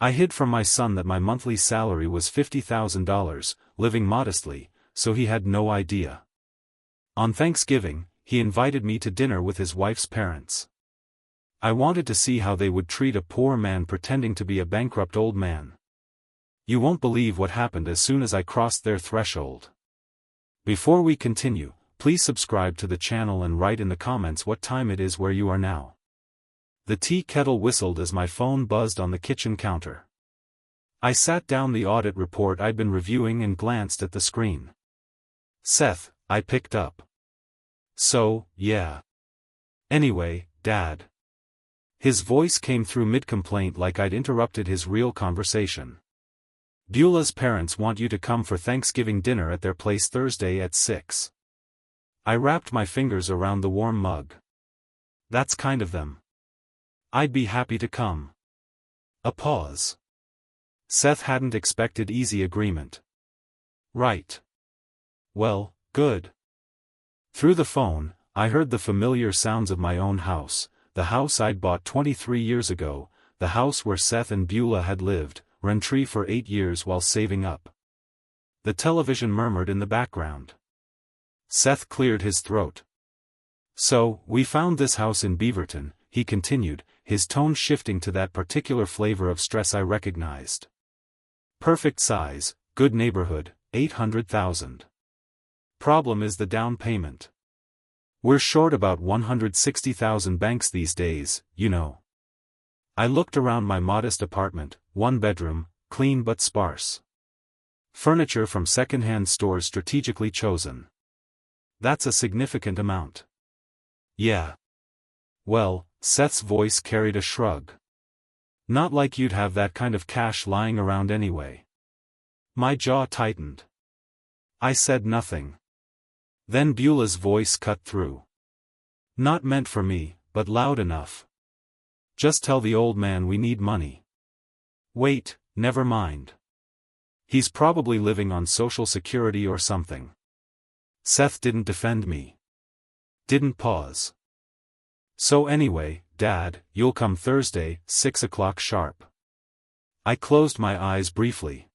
I hid from my son that my monthly salary was $50,000, living modestly, so he had no idea. On Thanksgiving, he invited me to dinner with his wife's parents. I wanted to see how they would treat a poor man pretending to be a bankrupt old man. You won't believe what happened as soon as I crossed their threshold. Before we continue, please subscribe to the channel and write in the comments what time it is where you are now. The tea kettle whistled as my phone buzzed on the kitchen counter. I sat down the audit report I'd been reviewing and glanced at the screen. Seth, I picked up. So, yeah. Anyway, Dad. His voice came through mid-complaint like I'd interrupted his real conversation. Beulah's parents want you to come for Thanksgiving dinner at their place Thursday at 6. I wrapped my fingers around the warm mug. That's kind of them. I'd be happy to come. A pause. Seth hadn't expected easy agreement. Right. Well, good. Through the phone, I heard the familiar sounds of my own house, the house I'd bought 23 years ago, the house where Seth and Beulah had lived, rent-free for 8 years while saving up. The television murmured in the background. Seth cleared his throat. So, we found this house in Beaverton, he continued, his tone shifting to that particular flavor of stress I recognized. Perfect size, good neighborhood, $800,000. Problem is the down payment. We're short about $160,000 banks these days, you know. I looked around my modest apartment, 1 bedroom, clean but sparse. Furniture from second-hand stores strategically chosen. That's a significant amount. Yeah. Well, Seth's voice carried a shrug. Not like you'd have that kind of cash lying around anyway. My jaw tightened. I said nothing. Then Beulah's voice cut through. Not meant for me, but loud enough. Just tell the old man we need money. Wait, never mind. He's probably living on Social Security or something. Seth didn't defend me. Didn't pause. So anyway, Dad, you'll come Thursday, 6 o'clock sharp. I closed my eyes briefly.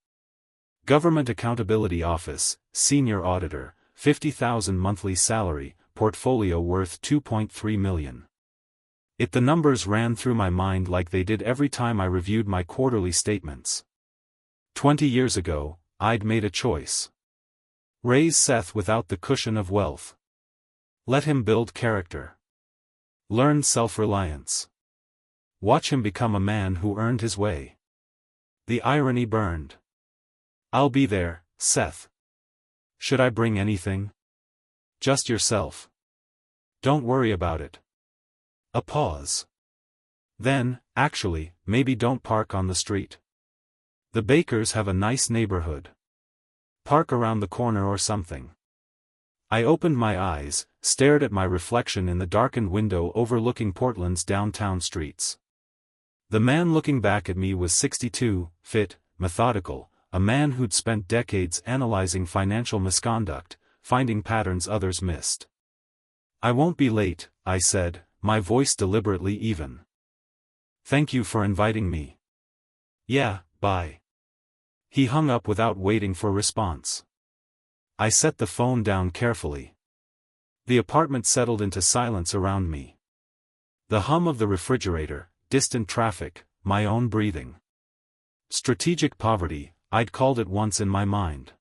Government Accountability Office, Senior Auditor, $50,000 monthly salary, portfolio worth $2.3 million. The numbers ran through my mind like they did every time I reviewed my quarterly statements. 20 years ago, I'd made a choice. Raise Seth without the cushion of wealth. Let him build character. Learn self-reliance. Watch him become a man who earned his way. The irony burned. I'll be there, Seth. Should I bring anything? Just yourself. Don't worry about it. A pause. Then, actually, maybe don't park on the street. The Bakers have a nice neighborhood. Park around the corner or something. I opened my eyes, stared at my reflection in the darkened window overlooking Portland's downtown streets. The man looking back at me was 62, fit, methodical, a man who'd spent decades analyzing financial misconduct, finding patterns others missed. I won't be late, I said, my voice deliberately even. Thank you for inviting me. Yeah, bye. He hung up without waiting for response. I set the phone down carefully. The apartment settled into silence around me. The hum of the refrigerator, distant traffic, my own breathing. Strategic poverty, I'd called it once in my mind.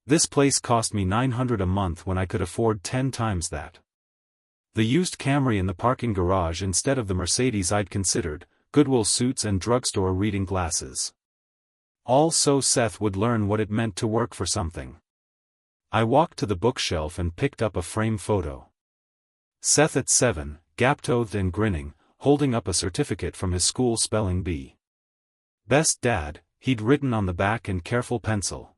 This place cost me $900 a month when I could afford 10 times that. The used Camry in the parking garage instead of the Mercedes I'd considered, Goodwill suits and drugstore reading glasses. All so Seth would learn what it meant to work for something. I walked to the bookshelf and picked up a frame photo. Seth at 7, gap-toothed and grinning, holding up a certificate from his school spelling bee. Best Dad, he'd written on the back in careful pencil.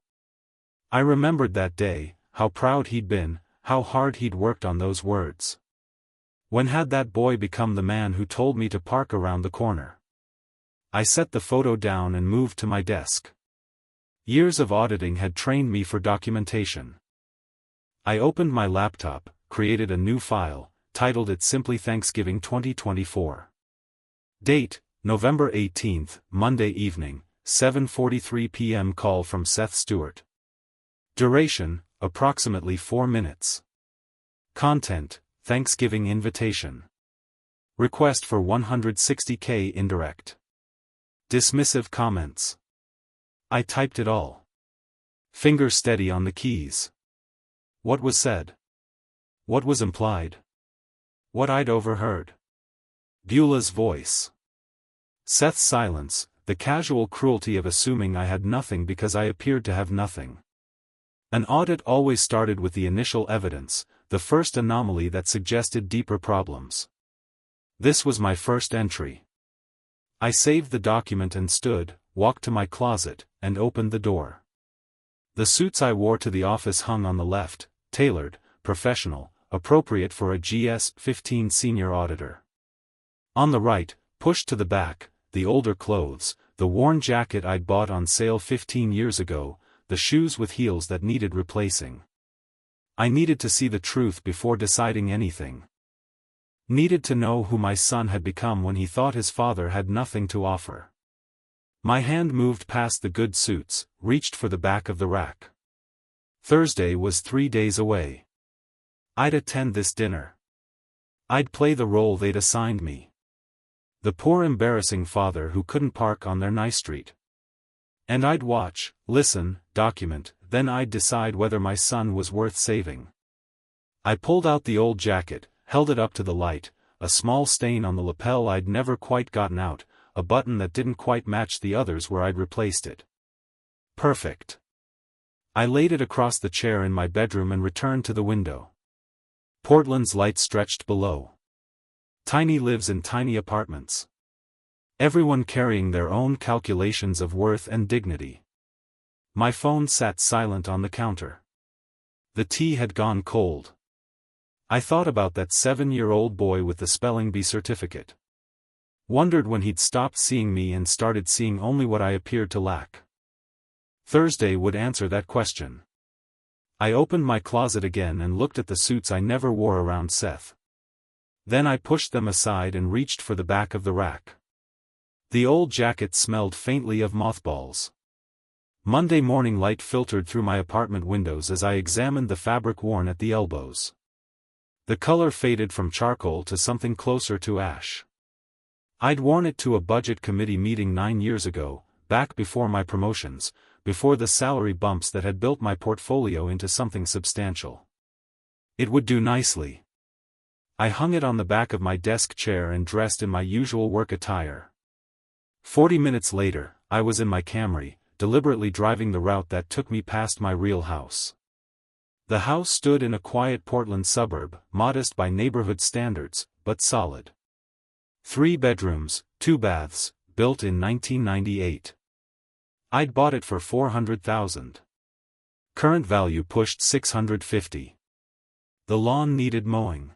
I remembered that day, how proud he'd been, how hard he'd worked on those words. When had that boy become the man who told me to park around the corner? I set the photo down and moved to my desk. Years of auditing had trained me for documentation. I opened my laptop, created a new file, titled it simply Thanksgiving 2024. Date, November 18, Monday evening, 7:43 p.m. Call from Seth Stewart. Duration, approximately 4 minutes. Content, Thanksgiving invitation. Request for $160K indirect. Dismissive comments. I typed it all. Finger steady on the keys. What was said? What was implied? What I'd overheard. Beulah's voice. Seth's silence, the casual cruelty of assuming I had nothing because I appeared to have nothing. An audit always started with the initial evidence, the first anomaly that suggested deeper problems. This was my first entry. I saved the document and walked to my closet, and opened the door. The suits I wore to the office hung on the left, tailored, professional, appropriate for a GS-15 senior auditor. On the right, pushed to the back, the older clothes, the worn jacket I'd bought on sale 15 years ago, the shoes with heels that needed replacing. I needed to see the truth before deciding anything. Needed to know who my son had become when he thought his father had nothing to offer. My hand moved past the good suits, reached for the back of the rack. Thursday was 3 days away. I'd attend this dinner. I'd play the role they'd assigned me. The poor embarrassing father who couldn't park on their nice street. And I'd watch, listen, document, then I'd decide whether my son was worth saving. I pulled out the old jacket, held it up to the light, a small stain on the lapel I'd never quite gotten out, a button that didn't quite match the others where I'd replaced it. Perfect. I laid it across the chair in my bedroom and returned to the window. Portland's light stretched below. Tiny lives in tiny apartments. Everyone carrying their own calculations of worth and dignity. My phone sat silent on the counter. The tea had gone cold. I thought about that 7-year-old boy with the spelling bee certificate. Wondered when he'd stopped seeing me and started seeing only what I appeared to lack. Thursday would answer that question. I opened my closet again and looked at the suits I never wore around Seth. Then I pushed them aside and reached for the back of the rack. The old jacket smelled faintly of mothballs. Monday morning light filtered through my apartment windows as I examined the fabric worn at the elbows. The color faded from charcoal to something closer to ash. I'd worn it to a budget committee meeting 9 years ago, back before my promotions, before the salary bumps that had built my portfolio into something substantial. It would do nicely. I hung it on the back of my desk chair and dressed in my usual work attire. 40 minutes later, I was in my Camry, deliberately driving the route that took me past my real house. The house stood in a quiet Portland suburb, modest by neighborhood standards, but solid. 3 bedrooms, 2 baths, built in 1998. I'd bought it for $400,000. Current value pushed $650,000. The lawn needed mowing.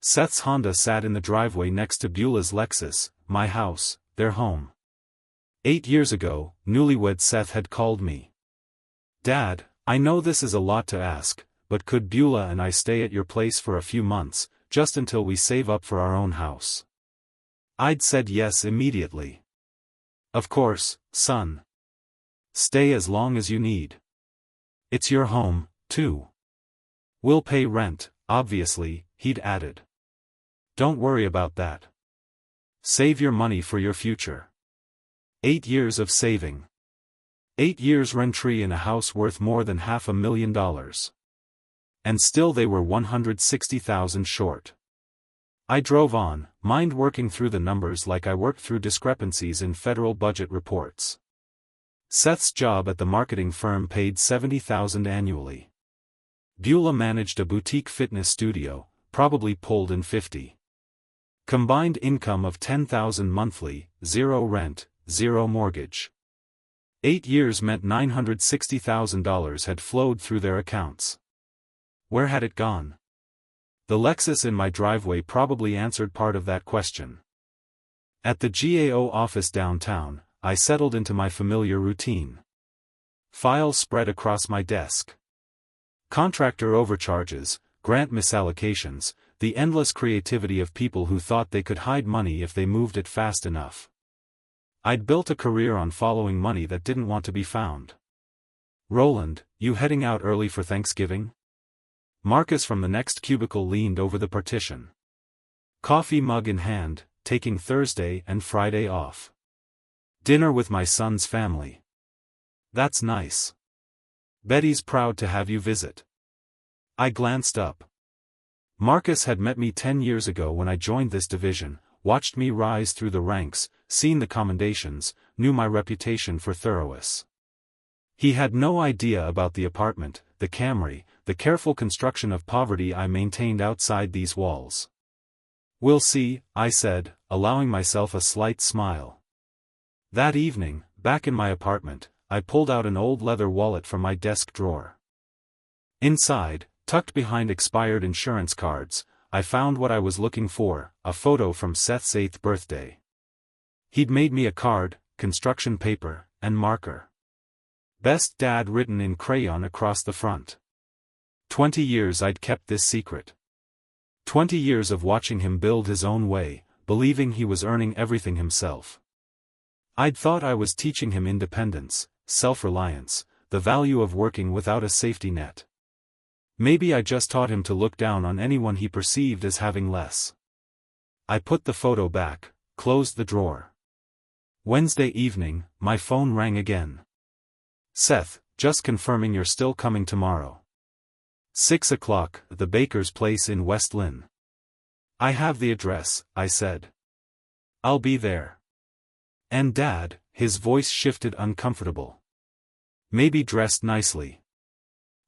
Seth's Honda sat in the driveway next to Beulah's Lexus, my house, their home. 8 years ago, newlywed Seth had called me. "Dad, I know this is a lot to ask, but could Beulah and I stay at your place for a few months, just until we save up for our own house?" I'd said yes immediately. "Of course, son. Stay as long as you need. It's your home, too. We'll pay rent, obviously," he'd added. "Don't worry about that. Save your money for your future." 8 years of saving. 8 years rent-free in a house worth more than $500,000. And still they were $160,000 short. I drove on, mind working through the numbers like I worked through discrepancies in federal budget reports. Seth's job at the marketing firm paid $70,000 annually. Beulah managed a boutique fitness studio, probably pulled in 50. Combined income of $10,000 monthly, 0 rent, 0 mortgage. 8 years meant $960,000 had flowed through their accounts. Where had it gone? The Lexus in my driveway probably answered part of that question. At the GAO office downtown, I settled into my familiar routine. Files spread across my desk. Contractor overcharges, grant misallocations, the endless creativity of people who thought they could hide money if they moved it fast enough. I'd built a career on following money that didn't want to be found. "Roland, you heading out early for Thanksgiving?" Marcus from the next cubicle leaned over the partition. Coffee mug in hand, taking Thursday and Friday off. "Dinner with my son's family." "That's nice. Betty's proud to have you visit." I glanced up. Marcus had met me 10 years ago when I joined this division, watched me rise through the ranks, seen the commendations, knew my reputation for thoroughness. He had no idea about the apartment, the Camry, the careful construction of poverty I maintained outside these walls. "We'll see," I said, allowing myself a slight smile. That evening, back in my apartment, I pulled out an old leather wallet from my desk drawer. Inside, tucked behind expired insurance cards, I found what I was looking for, a photo from Seth's 8th birthday. He'd made me a card, construction paper, and marker. "Best Dad" written in crayon across the front. 20 years I'd kept this secret. 20 years of watching him build his own way, believing he was earning everything himself. I'd thought I was teaching him independence, self-reliance, the value of working without a safety net. Maybe I just taught him to look down on anyone he perceived as having less. I put the photo back, closed the drawer. Wednesday evening, my phone rang again. "Seth, just confirming you're still coming tomorrow. 6 o'clock, at the baker's place in West Lynn." "I have the address," I said. "I'll be there." "And Dad," his voice shifted uncomfortable. "Maybe dressed nicely.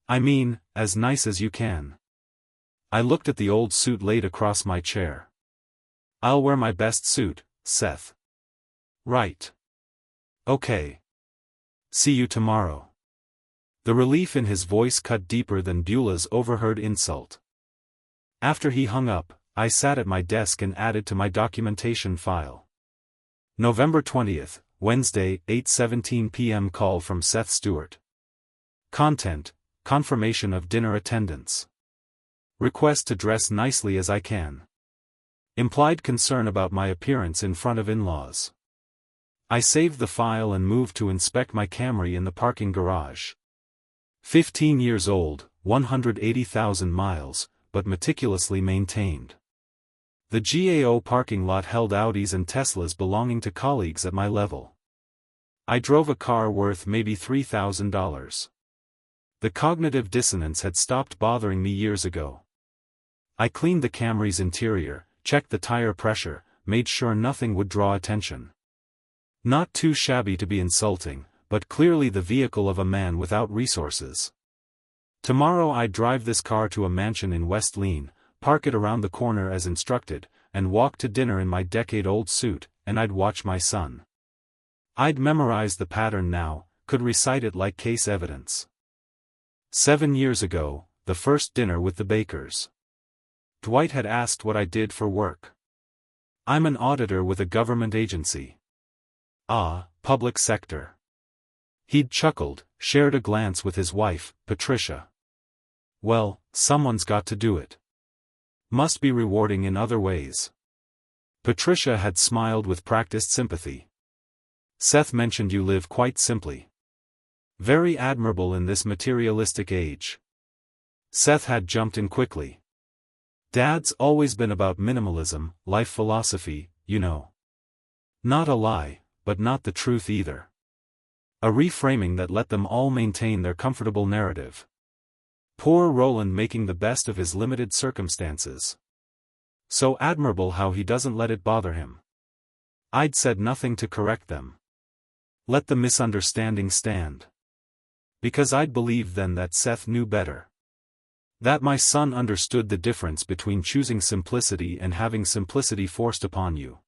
I mean, as nice as you can." I looked at the old suit laid across my chair. "I'll wear my best suit, Seth." "Right. Okay. See you tomorrow." The relief in his voice cut deeper than Beulah's overheard insult. After he hung up, I sat at my desk and added to my documentation file. November 20th, Wednesday, 8:17 p.m. Call from Seth Stewart. Content: confirmation of dinner attendance. Request to dress nicely as I can. Implied concern about my appearance in front of in-laws. I saved the file and moved to inspect my Camry in the parking garage. 15 years old, 180,000 miles, but meticulously maintained. The GAO parking lot held Audis and Teslas belonging to colleagues at my level. I drove a car worth maybe $3,000. The cognitive dissonance had stopped bothering me years ago. I cleaned the Camry's interior, checked the tire pressure, made sure nothing would draw attention. Not too shabby to be insulting, but clearly the vehicle of a man without resources. Tomorrow I'd drive this car to a mansion in West Lynn, park it around the corner as instructed, and walk to dinner in my decade-old suit, and I'd watch my son. I'd memorized the pattern now, could recite it like case evidence. 7 years ago, the first dinner with the Bakers. Dwight had asked what I did for work. "I'm an auditor with a government agency." "Ah, public sector." He'd chuckled, shared a glance with his wife, Patricia. "Well, someone's got to do it. Must be rewarding in other ways." Patricia had smiled with practiced sympathy. "Seth mentioned you live quite simply. Very admirable in this materialistic age." Seth had jumped in quickly. "Dad's always been about minimalism, life philosophy, you know. Not a lie, but not the truth either. A reframing that let them all maintain their comfortable narrative. Poor Roland making the best of his limited circumstances. So admirable how he doesn't let it bother him." I'd said nothing to correct them. Let the misunderstanding stand. Because I'd believed then that Seth knew better. That my son understood the difference between choosing simplicity and having simplicity forced upon you.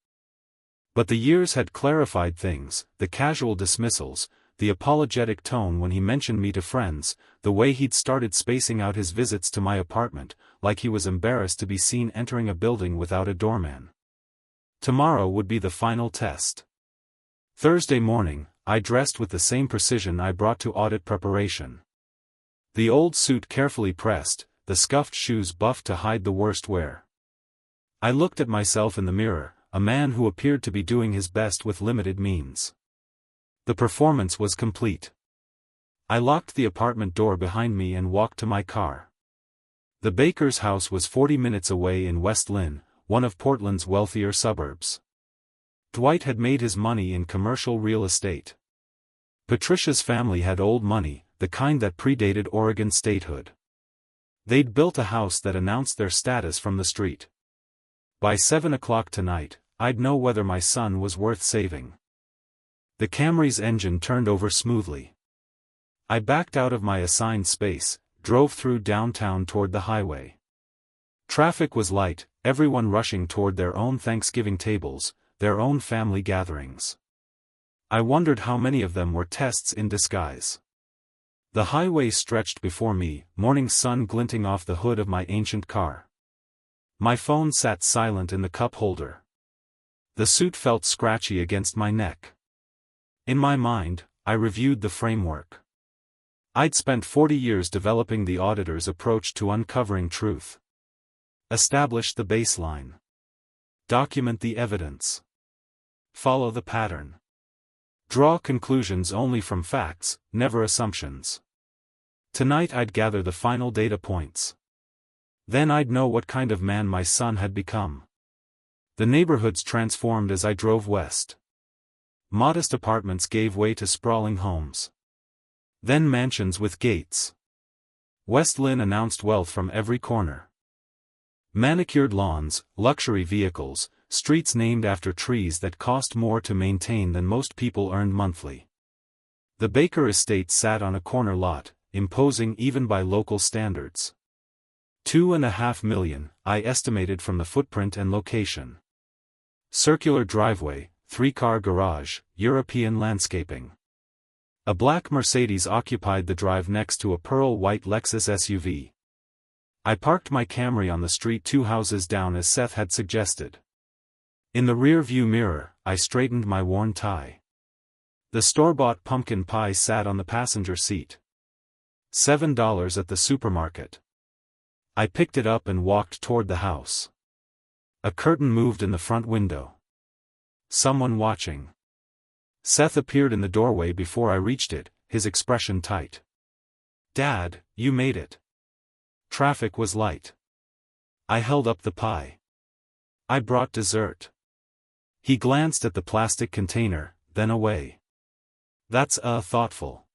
But the years had clarified things, the casual dismissals, the apologetic tone when he mentioned me to friends, the way he'd started spacing out his visits to my apartment, like he was embarrassed to be seen entering a building without a doorman. Tomorrow would be the final test. Thursday morning, I dressed with the same precision I brought to audit preparation. The old suit carefully pressed, the scuffed shoes buffed to hide the worst wear. I looked at myself in the mirror, a man who appeared to be doing his best with limited means. The performance was complete. I locked the apartment door behind me and walked to my car. The baker's house was 40 minutes away in West Lynn, one of Portland's wealthier suburbs. Dwight had made his money in commercial real estate. Patricia's family had old money, the kind that predated Oregon statehood. They'd built a house that announced their status from the street. By 7 o'clock tonight, I'd know whether my son was worth saving. The Camry's engine turned over smoothly. I backed out of my assigned space, drove through downtown toward the highway. Traffic was light, everyone rushing toward their own Thanksgiving tables, their own family gatherings. I wondered how many of them were tests in disguise. The highway stretched before me, morning sun glinting off the hood of my ancient car. My phone sat silent in the cup holder. The suit felt scratchy against my neck. In my mind, I reviewed the framework. I'd spent 40 years developing the auditor's approach to uncovering truth. Establish the baseline. Document the evidence. Follow the pattern. Draw conclusions only from facts, never assumptions. Tonight I'd gather the final data points. Then I'd know what kind of man my son had become. The neighborhoods transformed as I drove west. Modest apartments gave way to sprawling homes. Then mansions with gates. West Lynn announced wealth from every corner. Manicured lawns, luxury vehicles, streets named after trees that cost more to maintain than most people earned monthly. The Baker estate sat on a corner lot, imposing even by local standards. $2.5 million, I estimated from the footprint and location. Circular driveway, 3-car garage, European landscaping. A black Mercedes occupied the drive next to a pearl-white Lexus SUV. I parked my Camry on the street 2 houses down as Seth had suggested. In the rear-view mirror, I straightened my worn tie. The store-bought pumpkin pie sat on the passenger seat. $7 at the supermarket. I picked it up and walked toward the house. A curtain moved in the front window. Someone watching. Seth appeared in the doorway before I reached it, his expression tight. "Dad, you made it." Traffic was light. I held up the pie. "I brought dessert." He glanced at the plastic container, then away. "That's thoughtful.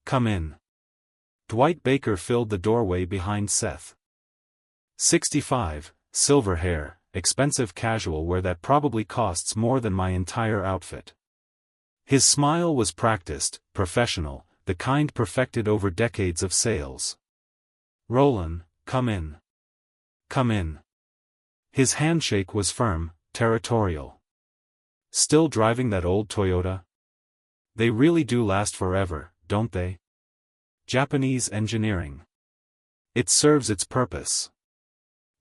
Come in." Dwight Baker filled the doorway behind Seth. 65, silver hair, expensive casual wear that probably costs more than my entire outfit. His smile was practiced, professional, the kind perfected over decades of sales. "Roland, come in. Come in." His handshake was firm, territorial. "Still driving that old Toyota? They really do last forever, don't they? Japanese engineering. It serves its purpose."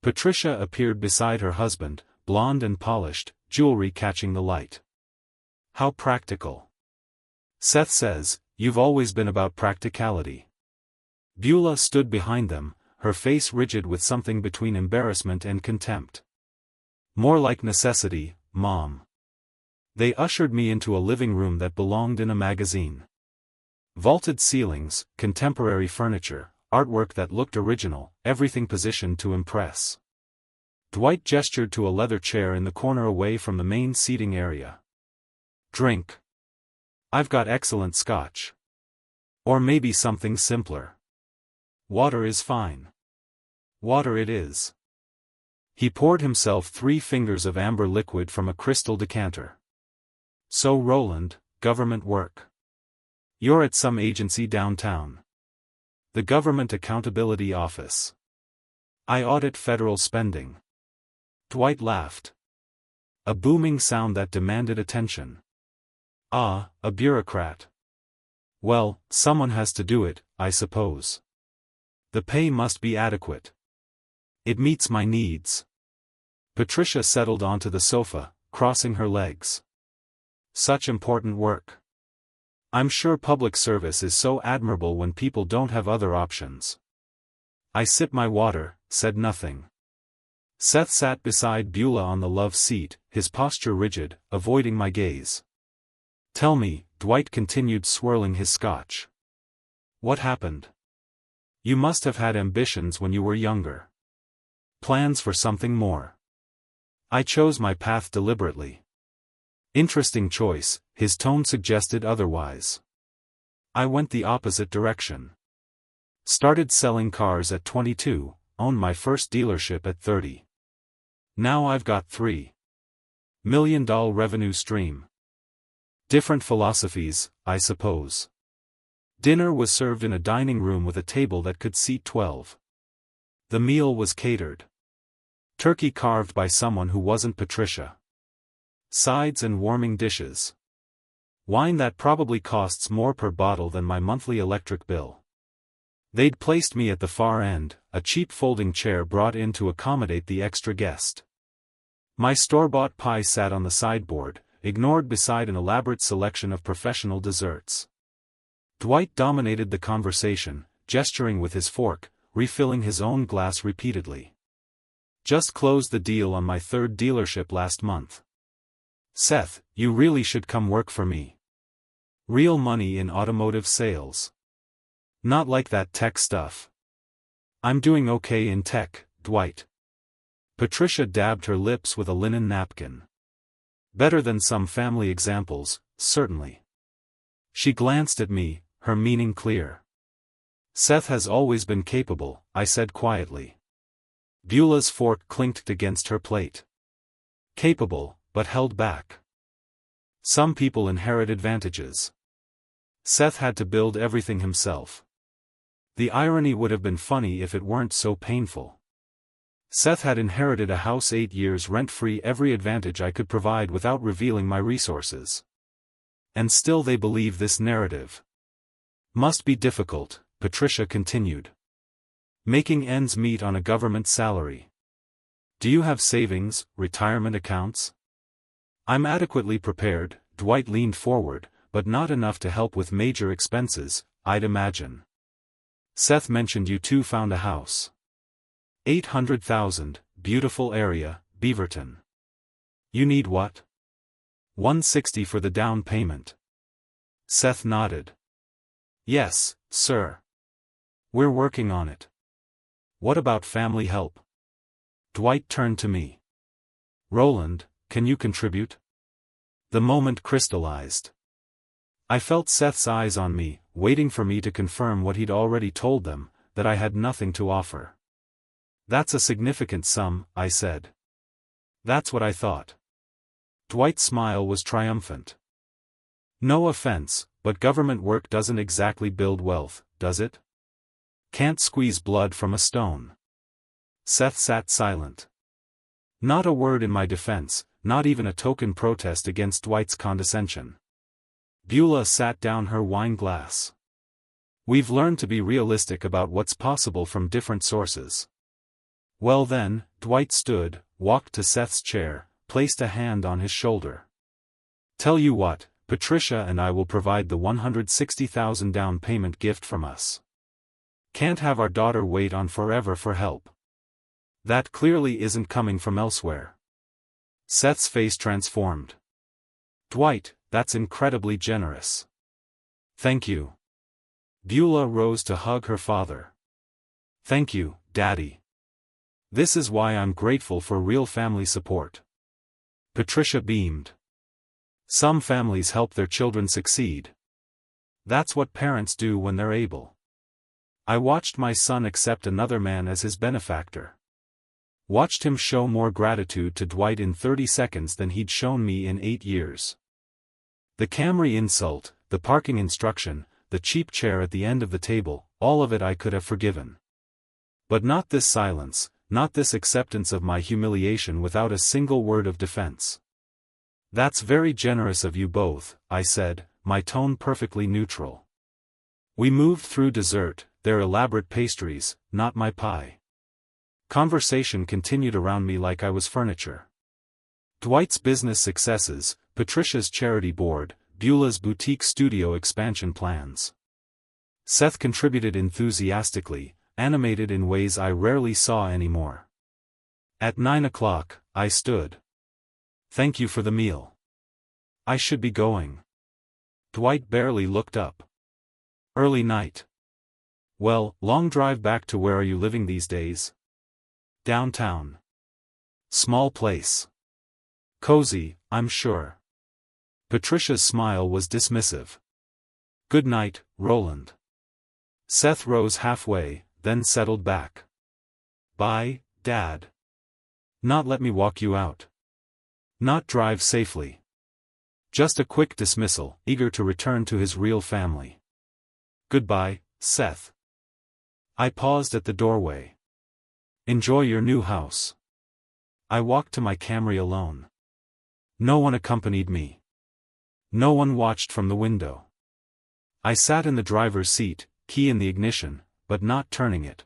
Patricia appeared beside her husband, blonde and polished, jewelry catching the light. "How practical." "Seth says, you've always been about practicality." Beulah stood behind them, her face rigid with something between embarrassment and contempt. "More like necessity, Mom." They ushered me into a living room that belonged in a magazine. Vaulted ceilings, contemporary furniture, artwork that looked original, everything positioned to impress. Dwight gestured to a leather chair in the corner away from the main seating area. "Drink. I've got excellent scotch. Or maybe something simpler." "Water is fine." "Water it is." He poured himself 3 fingers of amber liquid from a crystal decanter. "So Roland, government work. You're at some agency downtown." "The Government Accountability Office. I audit federal spending." Dwight laughed. A booming sound that demanded attention. "Ah, a bureaucrat. Well, someone has to do it, I suppose. The pay must be adequate. It meets my needs." Patricia settled onto the sofa, crossing her legs. "Such important work. I'm sure public service is so admirable when people don't have other options." I sipped my water, said nothing. Seth sat beside Beulah on the love seat, his posture rigid, avoiding my gaze. Tell me, Dwight continued swirling his scotch. What happened? You must have had ambitions when you were younger. Plans for something more. I chose my path deliberately. Interesting choice, his tone suggested otherwise. I went the opposite direction. Started selling cars at 22, owned my first dealership at 30. Now I've got $3 million revenue stream. Different philosophies, I suppose. Dinner was served in a dining room with a table that could seat 12. The meal was catered. Turkey carved by someone who wasn't Patricia. Sides and warming dishes. Wine that probably costs more per bottle than my monthly electric bill. They'd placed me at the far end, a cheap folding chair brought in to accommodate the extra guest. My store-bought pie sat on the sideboard, ignored beside an elaborate selection of professional desserts. Dwight dominated the conversation, gesturing with his fork, refilling his own glass repeatedly. Just closed the deal on my third dealership last month. Seth, you really should come work for me. Real money in automotive sales. Not like that tech stuff. I'm doing okay in tech, Dwight. Patricia dabbed her lips with a linen napkin. Better than some family examples, certainly. She glanced at me, her meaning clear. Seth has always been capable, I said quietly. Beulah's fork clinked against her plate. Capable, but held back. Some people inherit advantages. Seth had to build everything himself. The irony would have been funny if it weren't so painful. Seth had inherited a house 8 years rent-free, every advantage I could provide without revealing my resources. And still they believe this narrative. Must be difficult, Patricia continued. Making ends meet on a government salary. Do you have savings, retirement accounts? I'm adequately prepared, Dwight leaned forward, but not enough to help with major expenses, I'd imagine. Seth mentioned you two found a house. 800,000, beautiful area, Beaverton. You need what? 160 for the down payment. Seth nodded. Yes, sir. We're working on it. What about family help? Dwight turned to me. Roland, can you contribute? The moment crystallized. I felt Seth's eyes on me, waiting for me to confirm what he'd already told them, that I had nothing to offer. That's a significant sum, I said. That's what I thought. Dwight's smile was triumphant. No offense, but government work doesn't exactly build wealth, does it? Can't squeeze blood from a stone. Seth sat silent. Not a word in my defense, not even a token protest against Dwight's condescension. Beulah sat down her wine glass. We've learned to be realistic about what's possible from different sources. Well then, Dwight stood, walked to Seth's chair, placed a hand on his shoulder. Tell you what, Patricia and I will provide the $160,000 down payment gift from us. Can't have our daughter wait on forever for help. That clearly isn't coming from elsewhere. Seth's face transformed. Dwight, that's incredibly generous. Thank you. Beulah rose to hug her father. Thank you, Daddy. This is why I'm grateful for real family support. Patricia beamed. Some families help their children succeed. That's what parents do when they're able. I watched my son accept another man as his benefactor. Watched him show more gratitude to Dwight in 30 seconds than he'd shown me in 8 years. The Camry insult, the parking instruction, the cheap chair at the end of the table, all of it I could have forgiven. But not this silence, not this acceptance of my humiliation without a single word of defense. That's very generous of you both, I said, my tone perfectly neutral. We moved through dessert, their elaborate pastries, not my pie. Conversation continued around me like I was furniture. Dwight's business successes, Patricia's charity board, Beulah's boutique studio expansion plans. Seth contributed enthusiastically, animated in ways I rarely saw anymore. At 9 o'clock, I stood. Thank you for the meal. I should be going. Dwight barely looked up. Early night. Well, long drive back to where are you living these days? Downtown. Small place. Cozy, I'm sure. Patricia's smile was dismissive. Good night, Roland. Seth rose halfway, then settled back. Bye, Dad. Not let me walk you out. Not drive safely. Just a quick dismissal, eager to return to his real family. Goodbye, Seth. I paused at the doorway. Enjoy your new house. I walked to my Camry alone. No one accompanied me. No one watched from the window. I sat in the driver's seat, key in the ignition, but not turning it.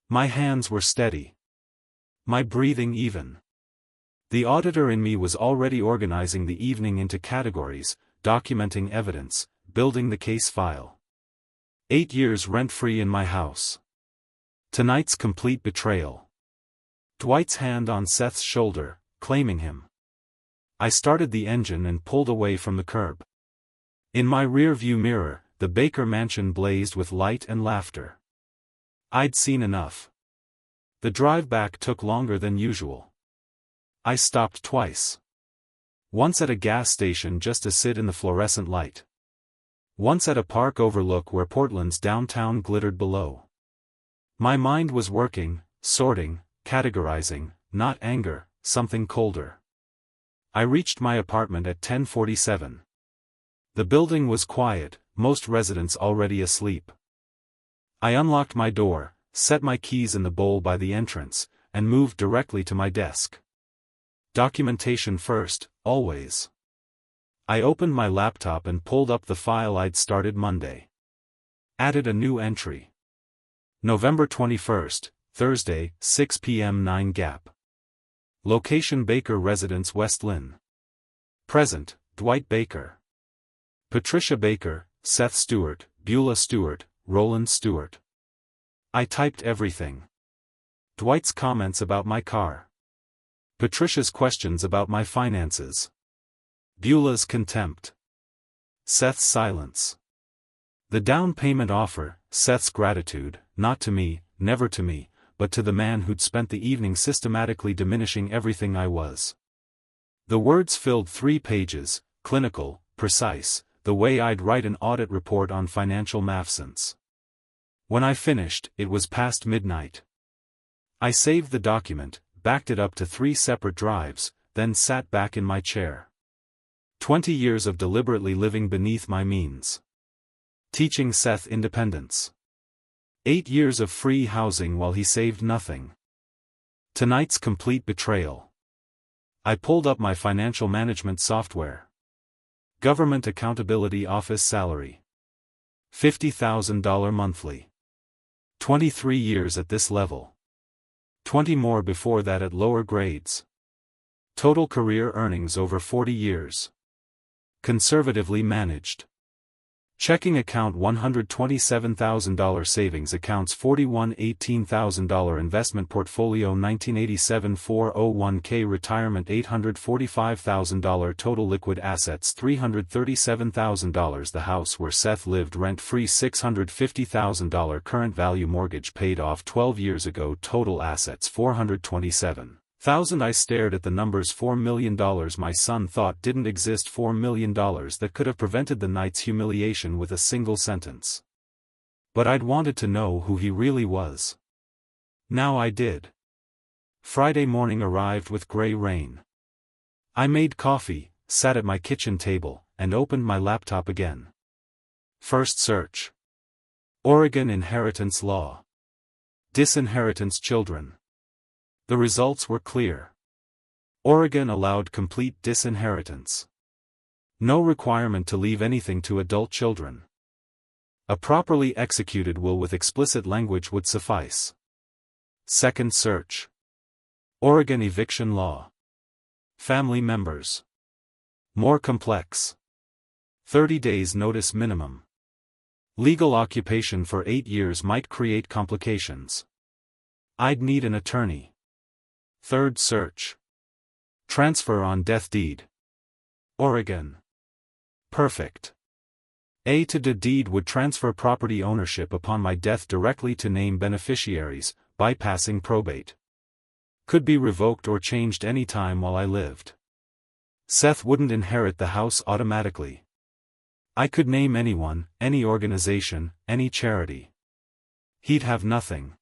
My hands were steady. My breathing even. The auditor in me was already organizing the evening into categories, documenting evidence, building the case file. 8 years rent-free in my house. Tonight's complete betrayal. Dwight's hand on Seth's shoulder, claiming him. I started the engine and pulled away from the curb. In my rear-view mirror, the Baker mansion blazed with light and laughter. I'd seen enough. The drive back took longer than usual. I stopped twice. Once at a gas station just to sit in the fluorescent light. Once at a park overlook where Portland's downtown glittered below. My mind was working, sorting, categorizing, not anger, something colder. I reached my apartment at 10:47. The building was quiet, most residents already asleep. I unlocked my door, set my keys in the bowl by the entrance, and moved directly to my desk. Documentation first, always. I opened my laptop and pulled up the file I'd started Monday. Added a new entry. November 21st, Thursday, 6 p.m. 9 Gap. Location Baker Residence West Lynn. Present, Dwight Baker. Patricia Baker, Seth Stewart, Beulah Stewart, Roland Stewart. I typed everything. Dwight's comments about my car. Patricia's questions about my finances. Beulah's contempt. Seth's silence. The down payment offer, Seth's gratitude, not to me, never to me, but to the man who'd spent the evening systematically diminishing everything I was. The words filled 3 pages, clinical, precise, the way I'd write an audit report on financial malfeasance. When I finished, it was past midnight. I saved the document, backed it up to 3 separate drives, then sat back in my chair. 20 years of deliberately living beneath my means. Teaching Seth independence. 8 years of free housing while he saved nothing. Tonight's complete betrayal. I pulled up my financial management software. Government Accountability Office salary. $50,000 monthly. 23 years at this level. 20 more before that at lower grades. Total career earnings over 40 years. Conservatively managed. Checking account $127,000 savings accounts $41,018,000 investment portfolio 1987 401k retirement $845,000 total liquid assets $337,000 the house where Seth lived rent-free $650,000 current value mortgage paid off 12 years ago total assets $427,000 I stared at the numbers $4 million my son thought didn't exist $4 million that could have prevented the night's humiliation with a single sentence. But I'd wanted to know who he really was. Now I did. Friday morning arrived with gray rain. I made coffee, sat at my kitchen table, and opened my laptop again. First search. Oregon inheritance law. Disinheritance children. The results were clear. Oregon allowed complete disinheritance. No requirement to leave anything to adult children. A properly executed will with explicit language would suffice. Second search. Oregon eviction law. Family members. More complex. 30 days notice minimum. Legal occupation for 8 years might create complications. I'd need an attorney. Third search. Transfer on death deed. Oregon. Perfect. A to D deed would transfer property ownership upon my death directly to name beneficiaries, bypassing probate. Could be revoked or changed any time while I lived. Seth wouldn't inherit the house automatically. I could name anyone, any organization, any charity. He'd have nothing.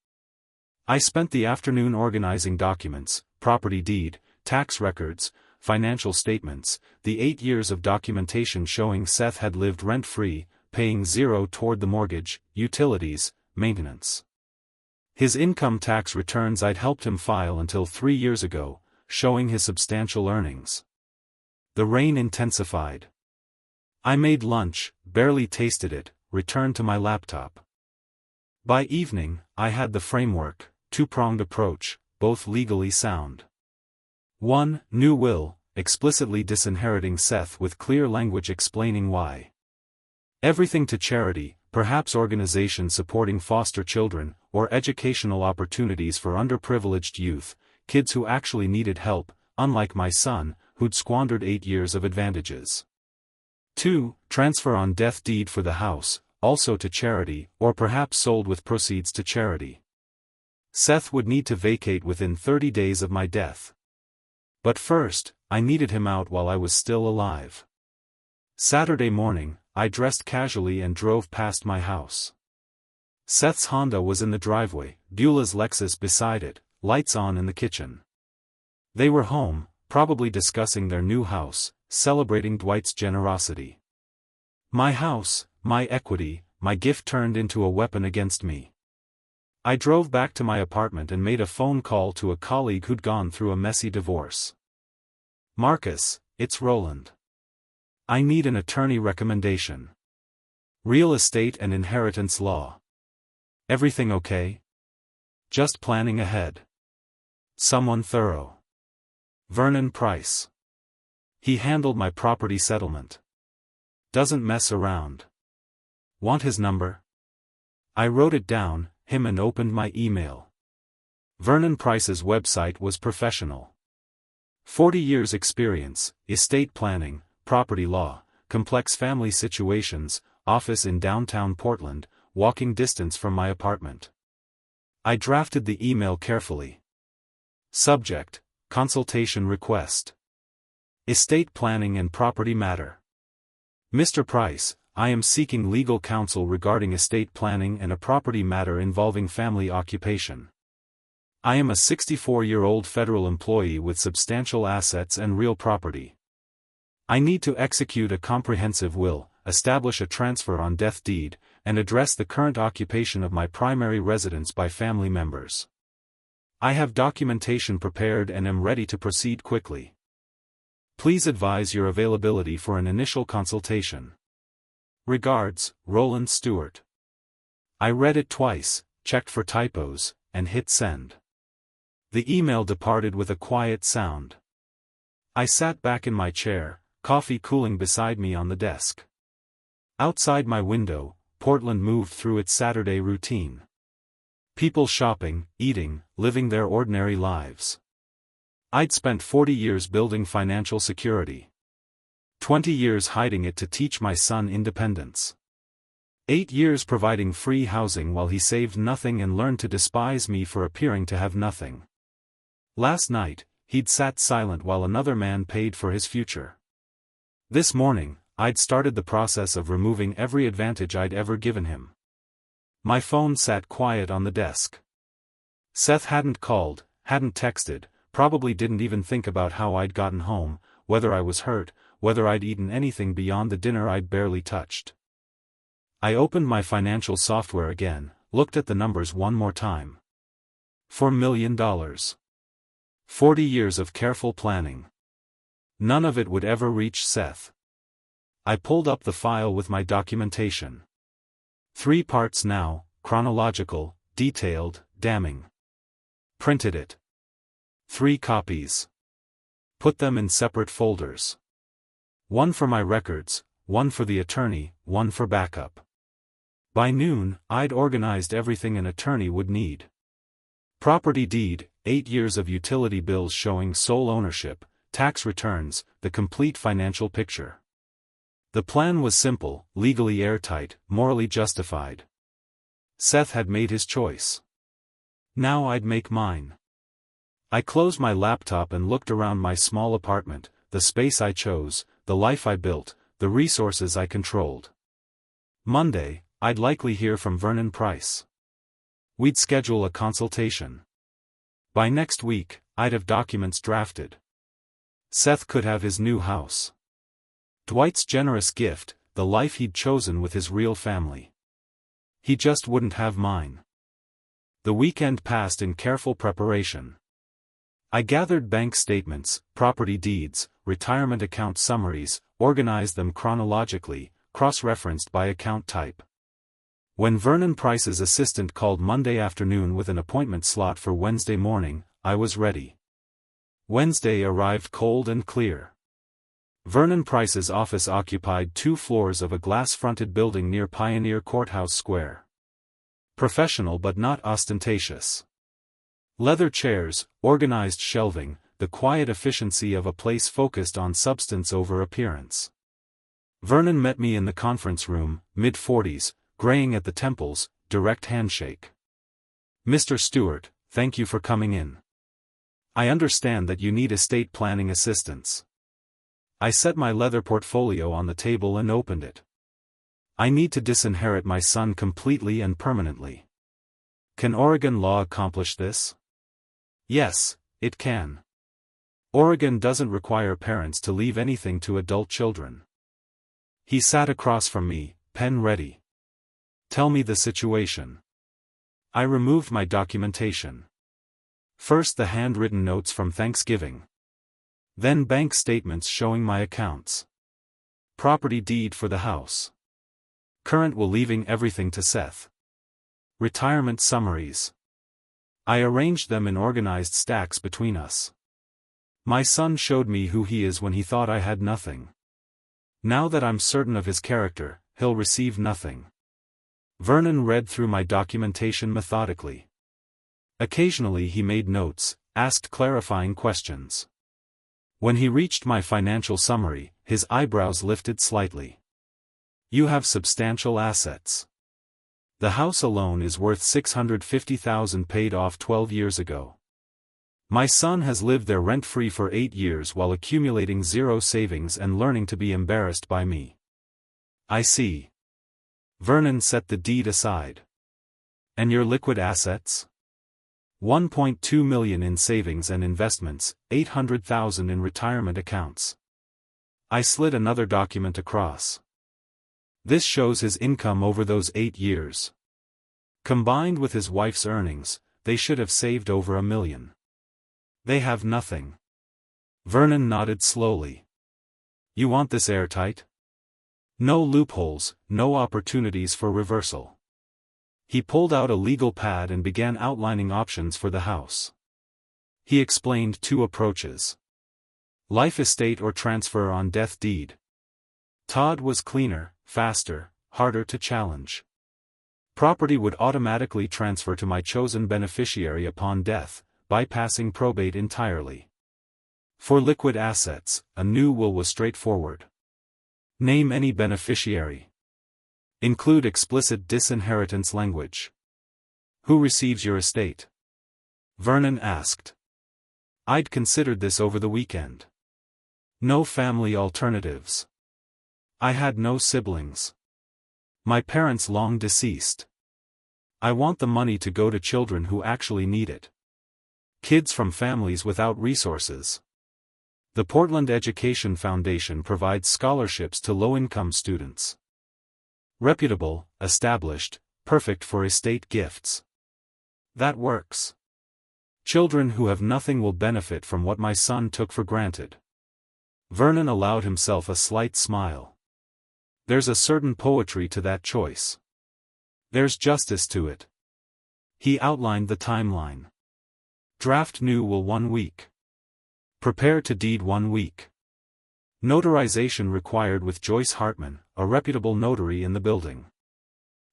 I spent the afternoon organizing documents, property deed, tax records, financial statements, the 8 years of documentation showing Seth had lived rent-free, paying zero toward the mortgage, utilities, maintenance. His income tax returns I'd helped him file until 3 years ago, showing his substantial earnings. The rain intensified. I made lunch, barely tasted it, returned to my laptop. By evening, I had the framework, two-pronged approach, both legally sound. 1. New will, explicitly disinheriting Seth with clear language explaining why. Everything to charity, perhaps organizations supporting foster children, or educational opportunities for underprivileged youth, kids who actually needed help, unlike my son, who'd squandered 8 years of advantages. 2. Transfer on death deed for the house, also to charity, or perhaps sold with proceeds to charity. Seth would need to vacate within 30 days of my death. But first, I needed him out while I was still alive. Saturday morning, I dressed casually and drove past my house. Seth's Honda was in the driveway, Beulah's Lexus beside it, lights on in the kitchen. They were home, probably discussing their new house, celebrating Dwight's generosity. My house, my equity, my gift turned into a weapon against me. I drove back to my apartment and made a phone call to a colleague who'd gone through a messy divorce. Marcus, it's Roland. I need an attorney recommendation. Real estate and inheritance law. Everything okay? Just planning ahead. Someone thorough. Vernon Price. He handled my property settlement. Doesn't mess around. Want his number? I wrote it down, him, and opened my email. Vernon Price's website was professional. 40 years experience, estate planning, property law, complex family situations, office in downtown Portland, walking distance from my apartment. I drafted the email carefully. Subject: Consultation request. Estate planning and property matter. Mr. Price, I am seeking legal counsel regarding estate planning and a property matter involving family occupation. I am a 64-year-old federal employee with substantial assets and real property. I need to execute a comprehensive will, establish a transfer on death deed, and address the current occupation of my primary residence by family members. I have documentation prepared and am ready to proceed quickly. Please advise your availability for an initial consultation. Regards, Roland Stewart. I read it twice, checked for typos, and hit send. The email departed with a quiet sound. I sat back in my chair, coffee cooling beside me on the desk. Outside my window, Portland moved through its Saturday routine. People shopping, eating, living their ordinary lives. I'd spent 40 years building financial security. 20 years hiding it to teach my son independence. 8 years providing free housing while he saved nothing and learned to despise me for appearing to have nothing. Last night, he'd sat silent while another man paid for his future. This morning, I'd started the process of removing every advantage I'd ever given him. My phone sat quiet on the desk. Seth hadn't called, hadn't texted, probably didn't even think about how I'd gotten home, whether I was hurt, whether I'd eaten anything beyond the dinner I'd barely touched. I opened my financial software again, looked at the numbers one more time. $4 million. 40 years of careful planning. None of it would ever reach Seth. I pulled up the file with my documentation. 3 parts now, chronological, detailed, damning. Printed it. 3 copies. Put them in separate folders. 1 for my records, 1 for the attorney, 1 for backup. By noon, I'd organized everything an attorney would need. Property deed, 8 years of utility bills showing sole ownership, tax returns, the complete financial picture. The plan was simple, legally airtight, morally justified. Seth had made his choice. Now I'd make mine. I closed my laptop and looked around my small apartment, the space I chose, the life I built, the resources I controlled. Monday, I'd likely hear from Vernon Price. We'd schedule a consultation. By next week, I'd have documents drafted. Seth could have his new house. Dwight's generous gift, the life he'd chosen with his real family. He just wouldn't have mine. The weekend passed in careful preparation. I gathered bank statements, property deeds, retirement account summaries, organized them chronologically, cross-referenced by account type. When Vernon Price's assistant called Monday afternoon with an appointment slot for Wednesday morning, I was ready. Wednesday arrived cold and clear. Vernon Price's office occupied 2 floors of a glass-fronted building near Pioneer Courthouse Square. Professional but not ostentatious. Leather chairs, organized shelving, the quiet efficiency of a place focused on substance over appearance. Vernon met me in the conference room, mid-40s, graying at the temples, direct handshake. "Mr. Stewart, thank you for coming in. I understand that you need estate planning assistance." I set my leather portfolio on the table and opened it. "I need to disinherit my son completely and permanently. Can Oregon law accomplish this?" "Yes, it can. Oregon doesn't require parents to leave anything to adult children." He sat across from me, pen ready. "Tell me the situation." I removed my documentation. First the handwritten notes from Thanksgiving. Then bank statements showing my accounts. Property deed for the house. Current will leaving everything to Seth. Retirement summaries. I arranged them in organized stacks between us. My son showed me who he is when he thought I had nothing. Now that I'm certain of his character, he'll receive nothing. Vernon read through my documentation methodically. Occasionally he made notes, asked clarifying questions. When he reached my financial summary, his eyebrows lifted slightly. "You have substantial assets. The house alone is worth $650,000 paid off 12 years ago. My son has lived there rent-free for 8 years while accumulating zero savings and learning to be embarrassed by me." "I see." Vernon set the deed aside. "And your liquid assets?" $1.2 million in savings and investments, $800,000 in retirement accounts. I slid another document across. This shows his income over those 8 years. Combined with his wife's earnings, they should have saved over $1 million. They have nothing. Vernon nodded slowly. "You want this airtight? No loopholes, no opportunities for reversal." He pulled out a legal pad and began outlining options for the house. He explained 2 approaches. Life estate or transfer on death deed. Todd was cleaner, faster, harder to challenge. Property would automatically transfer to my chosen beneficiary upon death, bypassing probate entirely. For liquid assets, a new will was straightforward. Name any beneficiary. Include explicit disinheritance language. "Who receives your estate?" Vernon asked. I'd considered this over the weekend. No family alternatives. I had no siblings. My parents long deceased. I want the money to go to children who actually need it. Kids from families without resources. The Portland Education Foundation provides scholarships to low-income students. Reputable, established, perfect for estate gifts. That works. Children who have nothing will benefit from what my son took for granted. Vernon allowed himself a slight smile. There's a certain poetry to that choice. There's justice to it. He outlined the timeline. Draft new will 1 week. Prepare to deed 1 week. Notarization required with Joyce Hartman, a reputable notary in the building.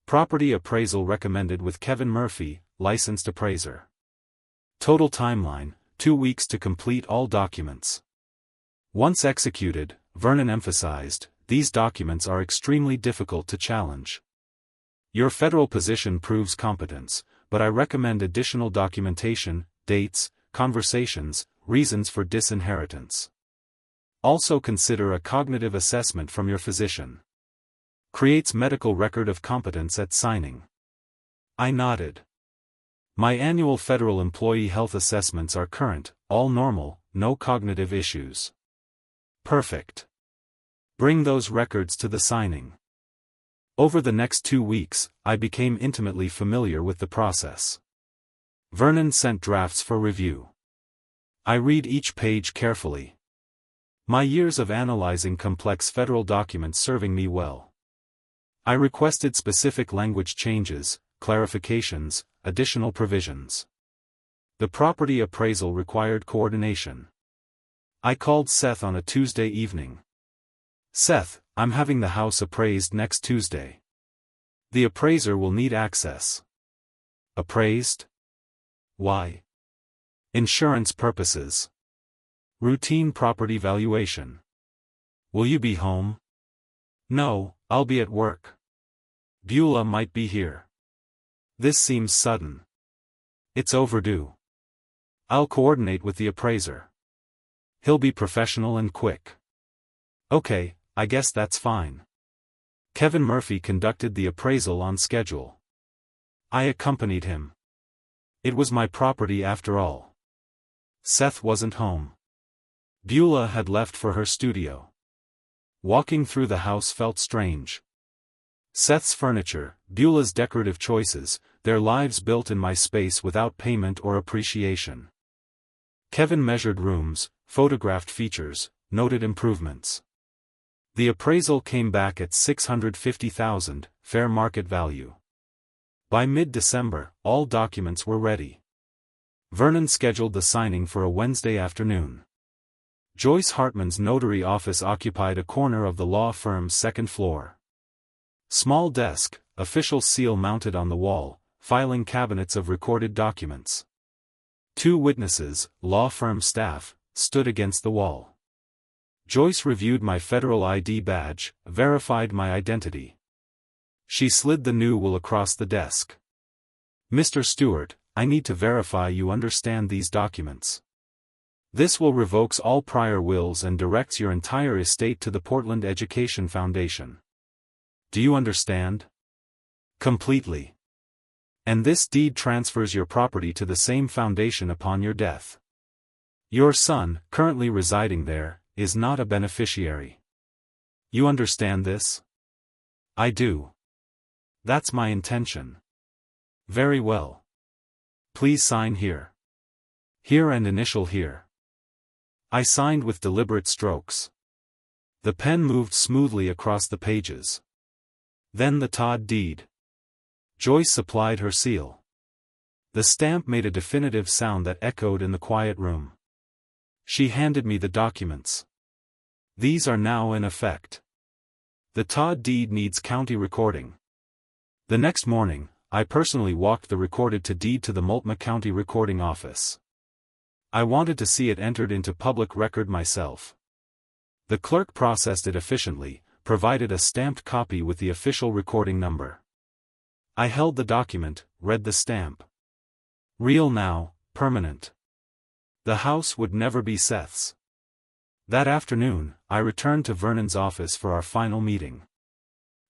Property appraisal recommended with Kevin Murphy, licensed appraiser. Total timeline, 2 weeks to complete all documents. Once executed, Vernon emphasized, these documents are extremely difficult to challenge. Your federal position proves competence, but I recommend additional documentation, dates, conversations, reasons for disinheritance. Also consider a cognitive assessment from your physician. Creates medical record of competence at signing. I nodded. My annual federal employee health assessments are current, all normal, no cognitive issues. Perfect. Bring those records to the signing. Over the next 2 weeks, I became intimately familiar with the process. Vernon sent drafts for review. I read each page carefully. My years of analyzing complex federal documents serving me well. I requested specific language changes, clarifications, additional provisions. The property appraisal required coordination. I called Seth on a Tuesday evening. Seth, I'm having the house appraised next Tuesday. The appraiser will need access. Appraised? Why? Insurance purposes. Routine property valuation. Will you be home? No, I'll be at work. Beulah might be here. This seems sudden. It's overdue. I'll coordinate with the appraiser. He'll be professional and quick. Okay, I guess that's fine. Kevin Murphy conducted the appraisal on schedule. I accompanied him. It was my property after all. Seth wasn't home. Beulah had left for her studio. Walking through the house felt strange. Seth's furniture, Beulah's decorative choices, their lives built in my space without payment or appreciation. Kevin measured rooms, photographed features, noted improvements. The appraisal came back at $650,000, fair market value. By mid-December, all documents were ready. Vernon scheduled the signing for a Wednesday afternoon. Joyce Hartman's notary office occupied a corner of the law firm's second floor. Small desk, official seal mounted on the wall, filing cabinets of recorded documents. 2 witnesses, law firm staff, stood against the wall. Joyce reviewed my federal ID badge, verified my identity. She slid the new will across the desk. Mr. Stewart, I need to verify you understand these documents. This will revokes all prior wills and directs your entire estate to the Portland Education Foundation. Do you understand? Completely. And this deed transfers your property to the same foundation upon your death. Your son, currently residing there, is not a beneficiary. You understand this? I do. That's my intention. Very well. Please sign here. Here and initial here. I signed with deliberate strokes. The pen moved smoothly across the pages. Then the Todd deed. Joyce supplied her seal. The stamp made a definitive sound that echoed in the quiet room. She handed me the documents. These are now in effect. The Todd deed needs county recording. The next morning, I personally walked the recorded deed to the Multnomah County Recording Office. I wanted to see it entered into public record myself. The clerk processed it efficiently, provided a stamped copy with the official recording number. I held the document, read the stamp. Real now, permanent. The house would never be Seth's. That afternoon, I returned to Vernon's office for our final meeting.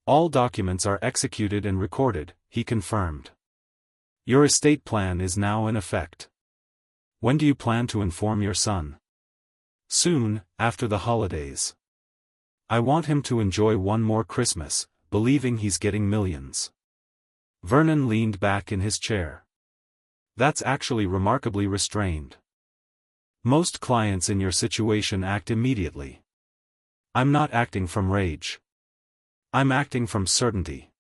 All documents are executed and recorded, he confirmed. Your estate plan is now in effect. When do you plan to inform your son? Soon, after the holidays. I want him to enjoy one more Christmas, believing he's getting millions. Vernon leaned back in his chair. That's actually remarkably restrained. Most clients in your situation act immediately. I'm not acting from rage. I'm acting from certainty.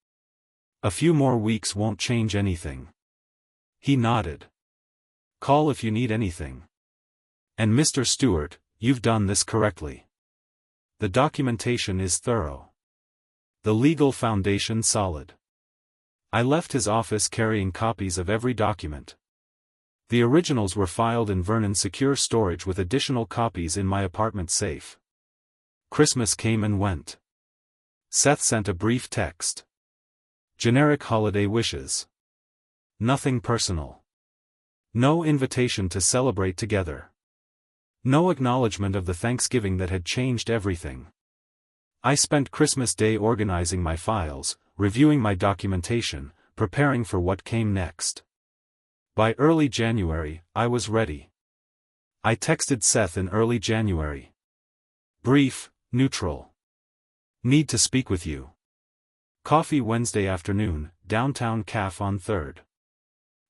A few more weeks won't change anything. He nodded. Call if you need anything. And Mr. Stewart, you've done this correctly. The documentation is thorough. The legal foundation solid. I left his office carrying copies of every document. The originals were filed in Vernon's secure storage with additional copies in my apartment safe. Christmas came and went. Seth sent a brief text. Generic holiday wishes. Nothing personal. No invitation to celebrate together. No acknowledgement of the Thanksgiving that had changed everything. I spent Christmas Day organizing my files, reviewing my documentation, preparing for what came next. By early January, I was ready. I texted Seth in early January. Brief, neutral. Need to speak with you. Coffee Wednesday afternoon, downtown Caf on 3rd.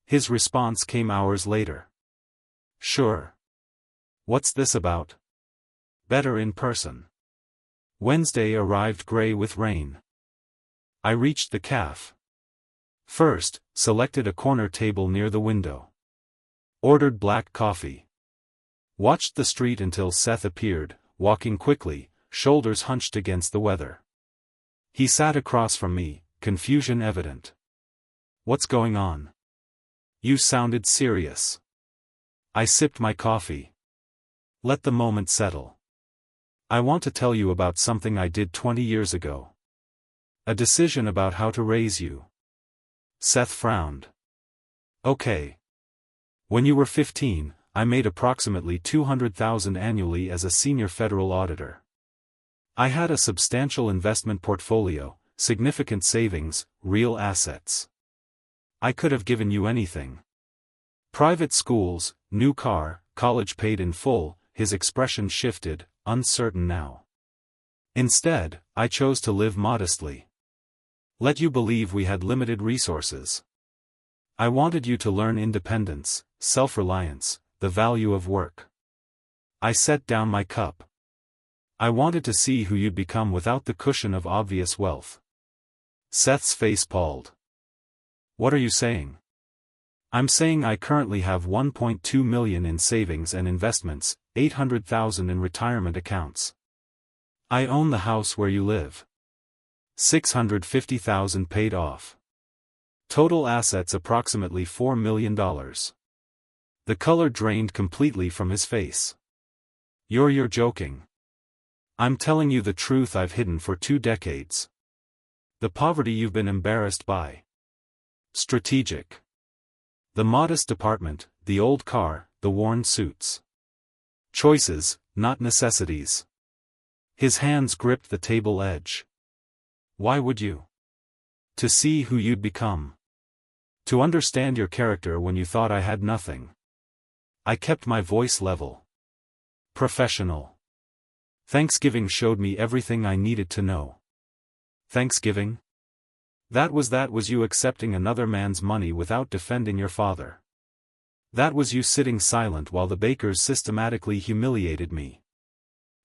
His response came hours later. Sure. What's this about? Better in person. Wednesday arrived gray with rain. I reached the caf. First, selected a corner table near the window. Ordered black coffee. Watched the street until Seth appeared, walking quickly, shoulders hunched against the weather. He sat across from me, confusion evident. What's going on? You sounded serious. I sipped my coffee. Let the moment settle. I want to tell you about something I did 20 years ago. A decision about how to raise you. Seth frowned. Okay. When you were 15, I made approximately $200,000 annually as a senior federal auditor. I had a substantial investment portfolio, significant savings, real assets. I could have given you anything. Private schools, new car, college paid in full. His expression shifted, uncertain now. Instead, I chose to live modestly. Let you believe we had limited resources. I wanted you to learn independence, self-reliance, the value of work. I set down my cup. I wanted to see who you'd become without the cushion of obvious wealth. Seth's face palled. What are you saying? I'm saying I currently have $1.2 million in savings and investments, $800,000 in retirement accounts. I own the house where you live. $650,000 paid off. Total assets approximately $4 million. The color drained completely from his face. You're joking. I'm telling you the truth I've hidden for 2 decades. The poverty you've been embarrassed by. Strategic. The modest apartment, the old car, the worn suits. Choices, not necessities. His hands gripped the table edge. Why would you? To see who you'd become. To understand your character when you thought I had nothing. I kept my voice level. Professional. Thanksgiving showed me everything I needed to know. Thanksgiving? That was you accepting another man's money without defending your father. That was you sitting silent while the bakers systematically humiliated me.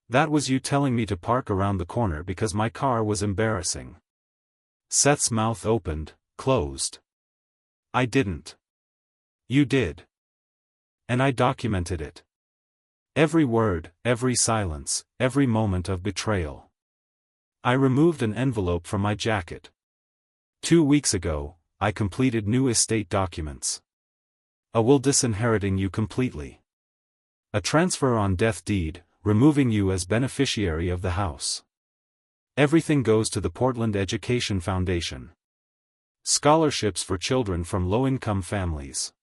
That was you telling me to park around the corner because my car was embarrassing. Seth's mouth opened, closed. I didn't. You did. And I documented it. Every word, every silence, every moment of betrayal. I removed an envelope from my jacket. 2 weeks ago, I completed new estate documents. A will disinheriting you completely. A transfer on death deed, removing you as beneficiary of the house. Everything goes to the Portland Education Foundation. Scholarships for children from low-income families.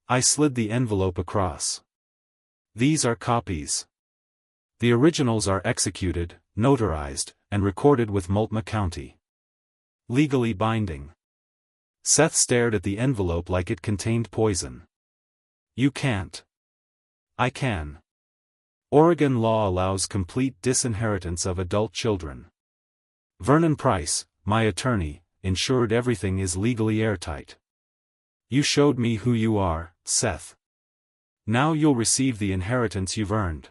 I slid the envelope across. These are copies. The originals are executed, notarized, and recorded with Multnomah County. Legally binding. Seth stared at the envelope like it contained poison. You can't. I can. Oregon law allows complete disinheritance of adult children. Vernon Price, my attorney, ensured everything is legally airtight. You showed me who you are, Seth. Now you'll receive the inheritance you've earned.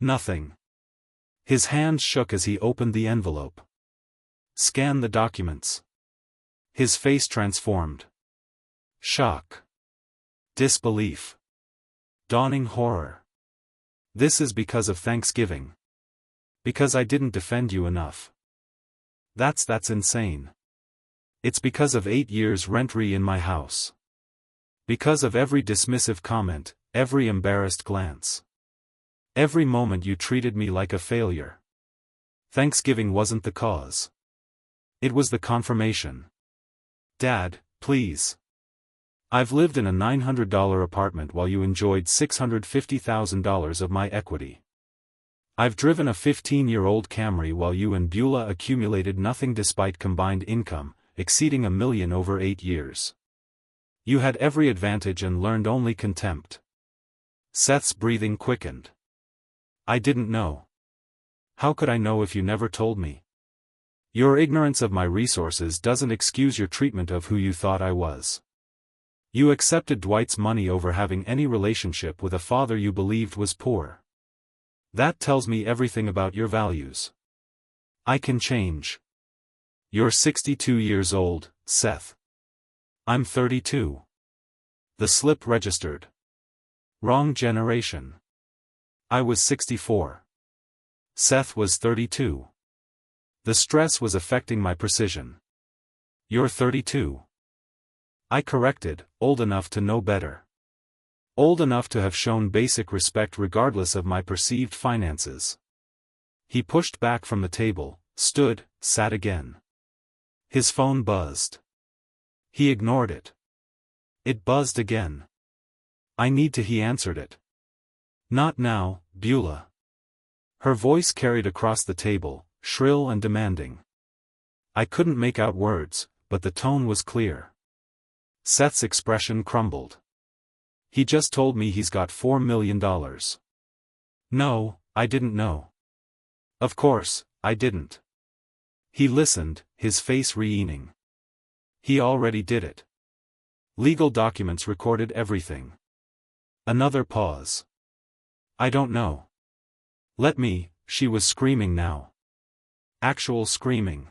Nothing. His hands shook as he opened the envelope. Scan the documents. His face transformed. Shock. Disbelief. Dawning horror. This is because of Thanksgiving. Because I didn't defend you enough. That's insane. It's because of 8 years rent-free in my house. Because of every dismissive comment, every embarrassed glance. Every moment you treated me like a failure. Thanksgiving wasn't the cause. It was the confirmation. Dad, please. I've lived in a $900 apartment while you enjoyed $650,000 of my equity. I've driven a 15-year-old Camry while you and Beulah accumulated nothing despite combined income, exceeding $1 million over 8 years. You had every advantage and learned only contempt. Seth's breathing quickened. I didn't know. How could I know if you never told me? Your ignorance of my resources doesn't excuse your treatment of who you thought I was. You accepted Dwight's money over having any relationship with a father you believed was poor. That tells me everything about your values. I can change. You're 62 years old, Seth. I'm 32. The slip registered. Wrong generation. I was 64. Seth was 32. The stress was affecting my precision. You're 32. I corrected, old enough to know better. Old enough to have shown basic respect regardless of my perceived finances. He pushed back from the table, stood, sat again. His phone buzzed. He ignored it. It buzzed again. He answered it. Not now, Beulah. Her voice carried across the table, shrill and demanding. I couldn't make out words, but the tone was clear. Seth's expression crumbled. He just told me he's got $4 million. No, I didn't know. Of course, I didn't. He listened, his face re-eaning. He already did it. Legal documents recorded everything. Another pause. I don't know. Let me, she was screaming now. Actual screaming.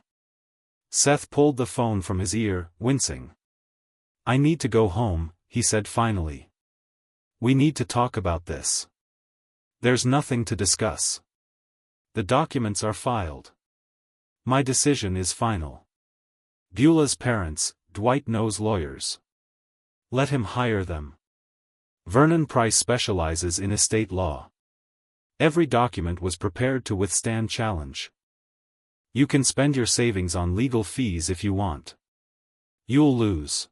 Seth pulled the phone from his ear, wincing. I need to go home, he said finally. We need to talk about this. There's nothing to discuss. The documents are filed. My decision is final. Beulah's parents, Dwight knows lawyers. Let him hire them. Vernon Price specializes in estate law. Every document was prepared to withstand challenge. You can spend your savings on legal fees if you want. You'll lose.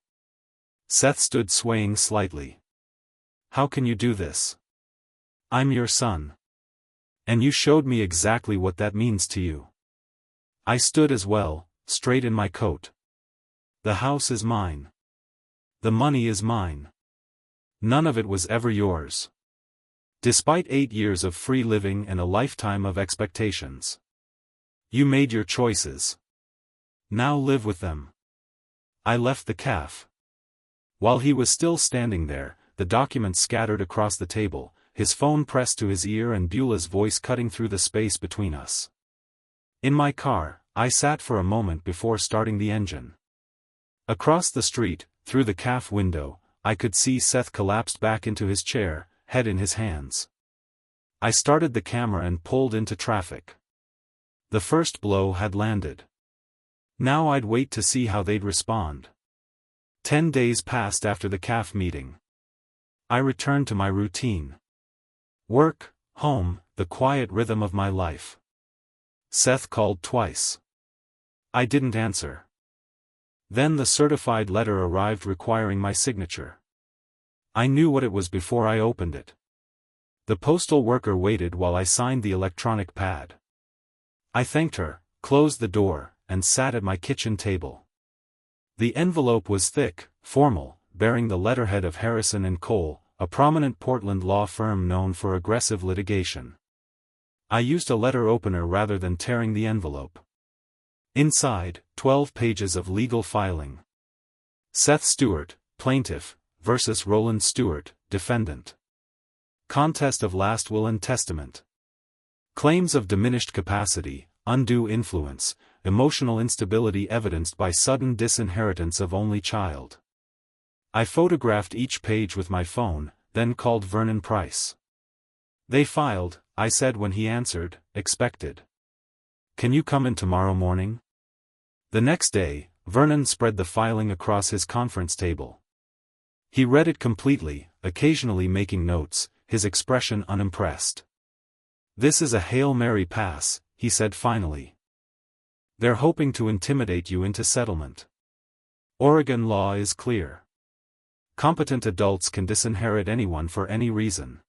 Seth stood swaying slightly. How can you do this? I'm your son. And you showed me exactly what that means to you. I stood as well, straight in my coat. The house is mine. The money is mine. None of it was ever yours. Despite 8 years of free living and a lifetime of expectations. You made your choices. Now live with them. I left the cafe. While he was still standing there, the documents scattered across the table, his phone pressed to his ear and Beulah's voice cutting through the space between us. In my car, I sat for a moment before starting the engine. Across the street, through the cafe window, I could see Seth collapsed back into his chair, head in his hands. I started the camera and pulled into traffic. The first blow had landed. Now I'd wait to see how they'd respond. 10 days passed after the CAF meeting. I returned to my routine. Work, home, the quiet rhythm of my life. Seth called twice. I didn't answer. Then the certified letter arrived requiring my signature. I knew what it was before I opened it. The postal worker waited while I signed the electronic pad. I thanked her, closed the door, and sat at my kitchen table. The envelope was thick, formal, bearing the letterhead of Harrison & Cole, a prominent Portland law firm known for aggressive litigation. I used a letter opener rather than tearing the envelope. Inside, 12 pages of legal filing. Seth Stewart, plaintiff, versus Roland Stewart, defendant. Contest of last will and testament. Claims of diminished capacity, undue influence, emotional instability evidenced by sudden disinheritance of only child. I photographed each page with my phone, then called Vernon Price. They filed, I said when he answered, expected. Can you come in tomorrow morning? The next day, Vernon spread the filing across his conference table. He read it completely, occasionally making notes, his expression unimpressed. "This is a Hail Mary pass," he said finally. "They're hoping to intimidate you into settlement. Oregon law is clear. Competent adults can disinherit anyone for any reason.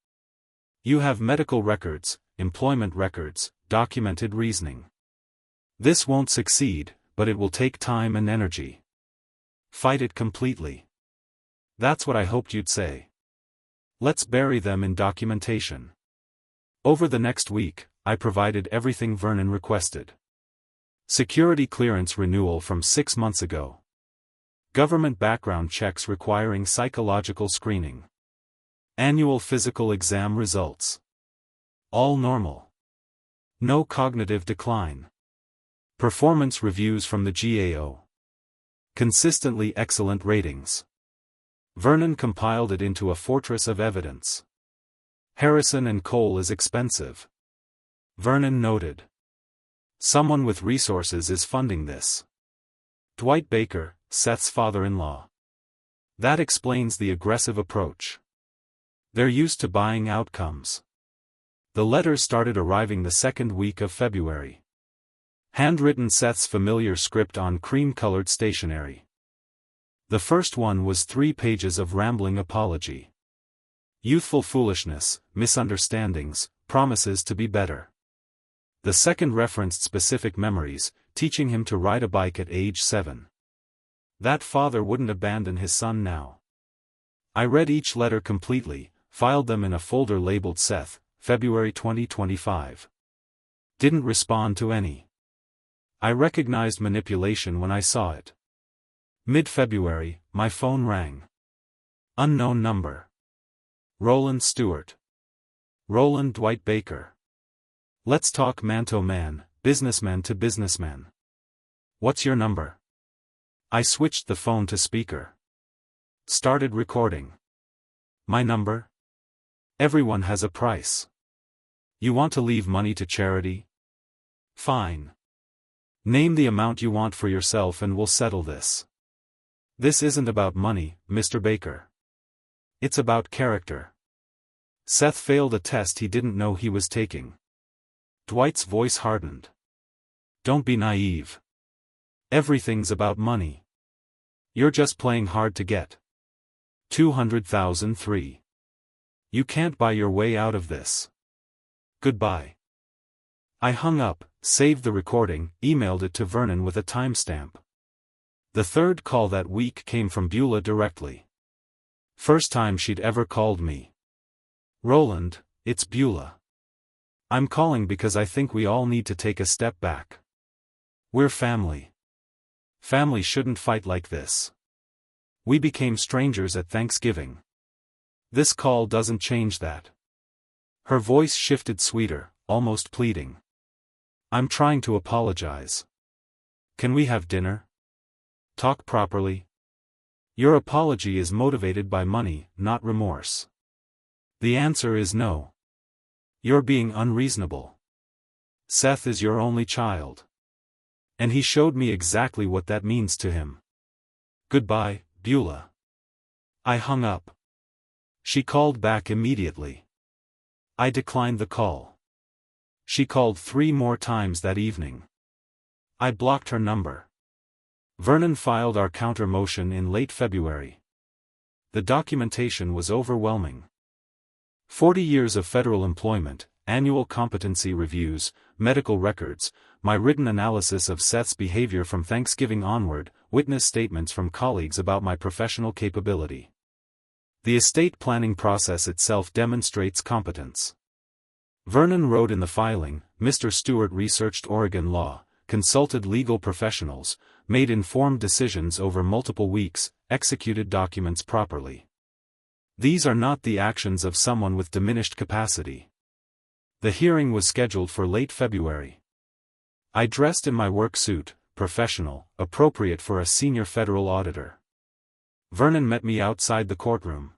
You have medical records, employment records, documented reasoning. This won't succeed, but it will take time and energy. Fight it completely. That's what I hoped you'd say. Let's bury them in documentation." Over the next week, I provided everything Vernon requested. Security clearance renewal from 6 months ago. Government background checks requiring psychological screening. Annual physical exam results. All normal. No cognitive decline. Performance reviews from the GAO. Consistently excellent ratings. Vernon compiled it into a fortress of evidence. Harrison and Cole is expensive. Vernon noted. Someone with resources is funding this. Dwight Baker, Seth's father-in-law. That explains the aggressive approach. They're used to buying outcomes. The letters started arriving the second week of February. Handwritten Seth's familiar script on cream-colored stationery. The first one was 3 pages of rambling apology. Youthful foolishness, misunderstandings, promises to be better. The second referenced specific memories, teaching him to ride a bike at age 7. That father wouldn't abandon his son now. I read each letter completely, filed them in a folder labeled Seth, February 2025. Didn't respond to any. I recognized manipulation when I saw it. Mid-February, my phone rang. Unknown number. Roland Stewart. Roland Dwight Baker. Let's talk man to man, businessman to businessman. What's your number? I switched the phone to speaker. Started recording. My number? Everyone has a price. You want to leave money to charity? Fine. Name the amount you want for yourself and we'll settle this. This isn't about money, Mr. Baker. It's about character. Seth failed a test he didn't know he was taking. Dwight's voice hardened. Don't be naive. Everything's about money. You're just playing hard to get. 200,003. You can't buy your way out of this. Goodbye. I hung up, saved the recording, emailed it to Vernon with a timestamp. The third call that week came from Beulah directly. First time she'd ever called me. Roland, it's Beulah. I'm calling because I think we all need to take a step back. We're family. Family shouldn't fight like this. We became strangers at Thanksgiving. This call doesn't change that. Her voice shifted sweeter, almost pleading. I'm trying to apologize. Can we have dinner? Talk properly? Your apology is motivated by money, not remorse. The answer is no. You're being unreasonable. Seth is your only child. And he showed me exactly what that means to him. Goodbye, Beulah. I hung up. She called back immediately. I declined the call. She called 3 more times that evening. I blocked her number. Vernon filed our counter motion in late February. The documentation was overwhelming. 40 years of federal employment, annual competency reviews, medical records, my written analysis of Seth's behavior from Thanksgiving onward, witness statements from colleagues about my professional capability. The estate planning process itself demonstrates competence. Vernon wrote in the filing, Mr. Stewart researched Oregon law, consulted legal professionals, made informed decisions over multiple weeks, executed documents properly. These are not the actions of someone with diminished capacity. The hearing was scheduled for late February. I dressed in my work suit, professional, appropriate for a senior federal auditor. Vernon met me outside the courtroom.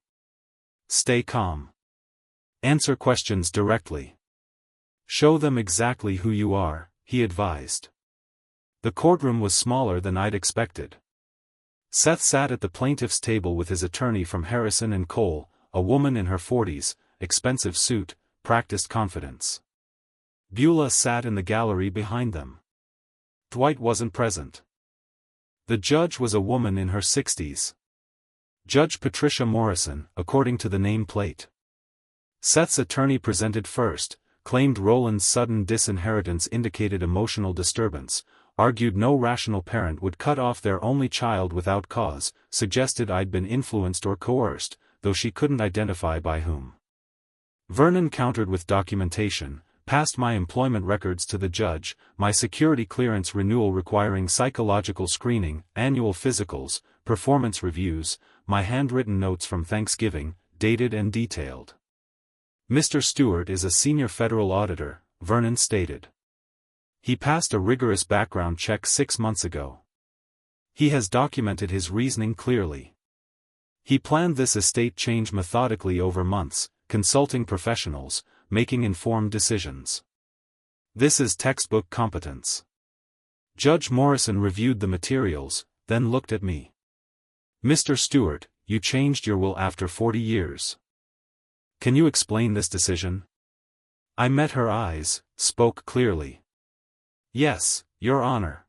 Stay calm. Answer questions directly. Show them exactly who you are, he advised. The courtroom was smaller than I'd expected. Seth sat at the plaintiff's table with his attorney from Harrison and Cole, a woman in her 40s, expensive suit, practiced confidence. Beulah sat in the gallery behind them. Dwight wasn't present. The judge was a woman in her 60s. Judge Patricia Morrison, according to the nameplate. Seth's attorney presented first, claimed Roland's sudden disinheritance indicated emotional disturbance, argued no rational parent would cut off their only child without cause, suggested I'd been influenced or coerced, though she couldn't identify by whom. Vernon countered with documentation, passed my employment records to the judge, my security clearance renewal requiring psychological screening, annual physicals, performance reviews, my handwritten notes from Thanksgiving, dated and detailed. Mr. Stewart is a senior federal auditor, Vernon stated. He passed a rigorous background check 6 months ago. He has documented his reasoning clearly. He planned this estate change methodically over months, consulting professionals, making informed decisions. This is textbook competence. Judge Morrison reviewed the materials, then looked at me. Mr. Stewart, you changed your will after 40 years. Can you explain this decision? I met her eyes, spoke clearly. Yes, Your Honor.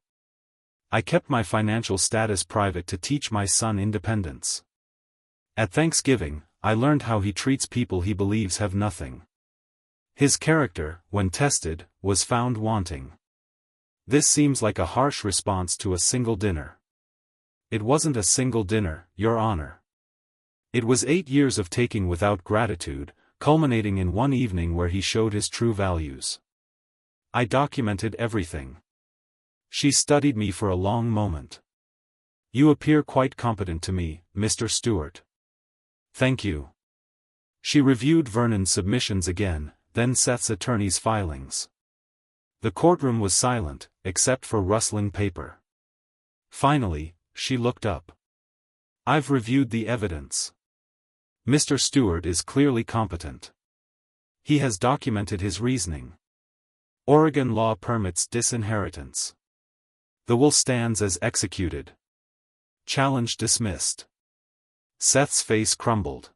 I kept my financial status private to teach my son independence. At Thanksgiving, I learned how he treats people he believes have nothing. His character, when tested, was found wanting. This seems like a harsh response to a single dinner. It wasn't a single dinner, Your Honor. It was 8 years of taking without gratitude, culminating in one evening where he showed his true values. I documented everything. She studied me for a long moment. You appear quite competent to me, Mr. Stewart. Thank you. She reviewed Vernon's submissions again, then Seth's attorney's filings. The courtroom was silent, except for rustling paper. Finally, she looked up. I've reviewed the evidence. Mr. Stewart is clearly competent. He has documented his reasoning. Oregon law permits disinheritance. The will stands as executed. Challenge dismissed. Seth's face crumbled.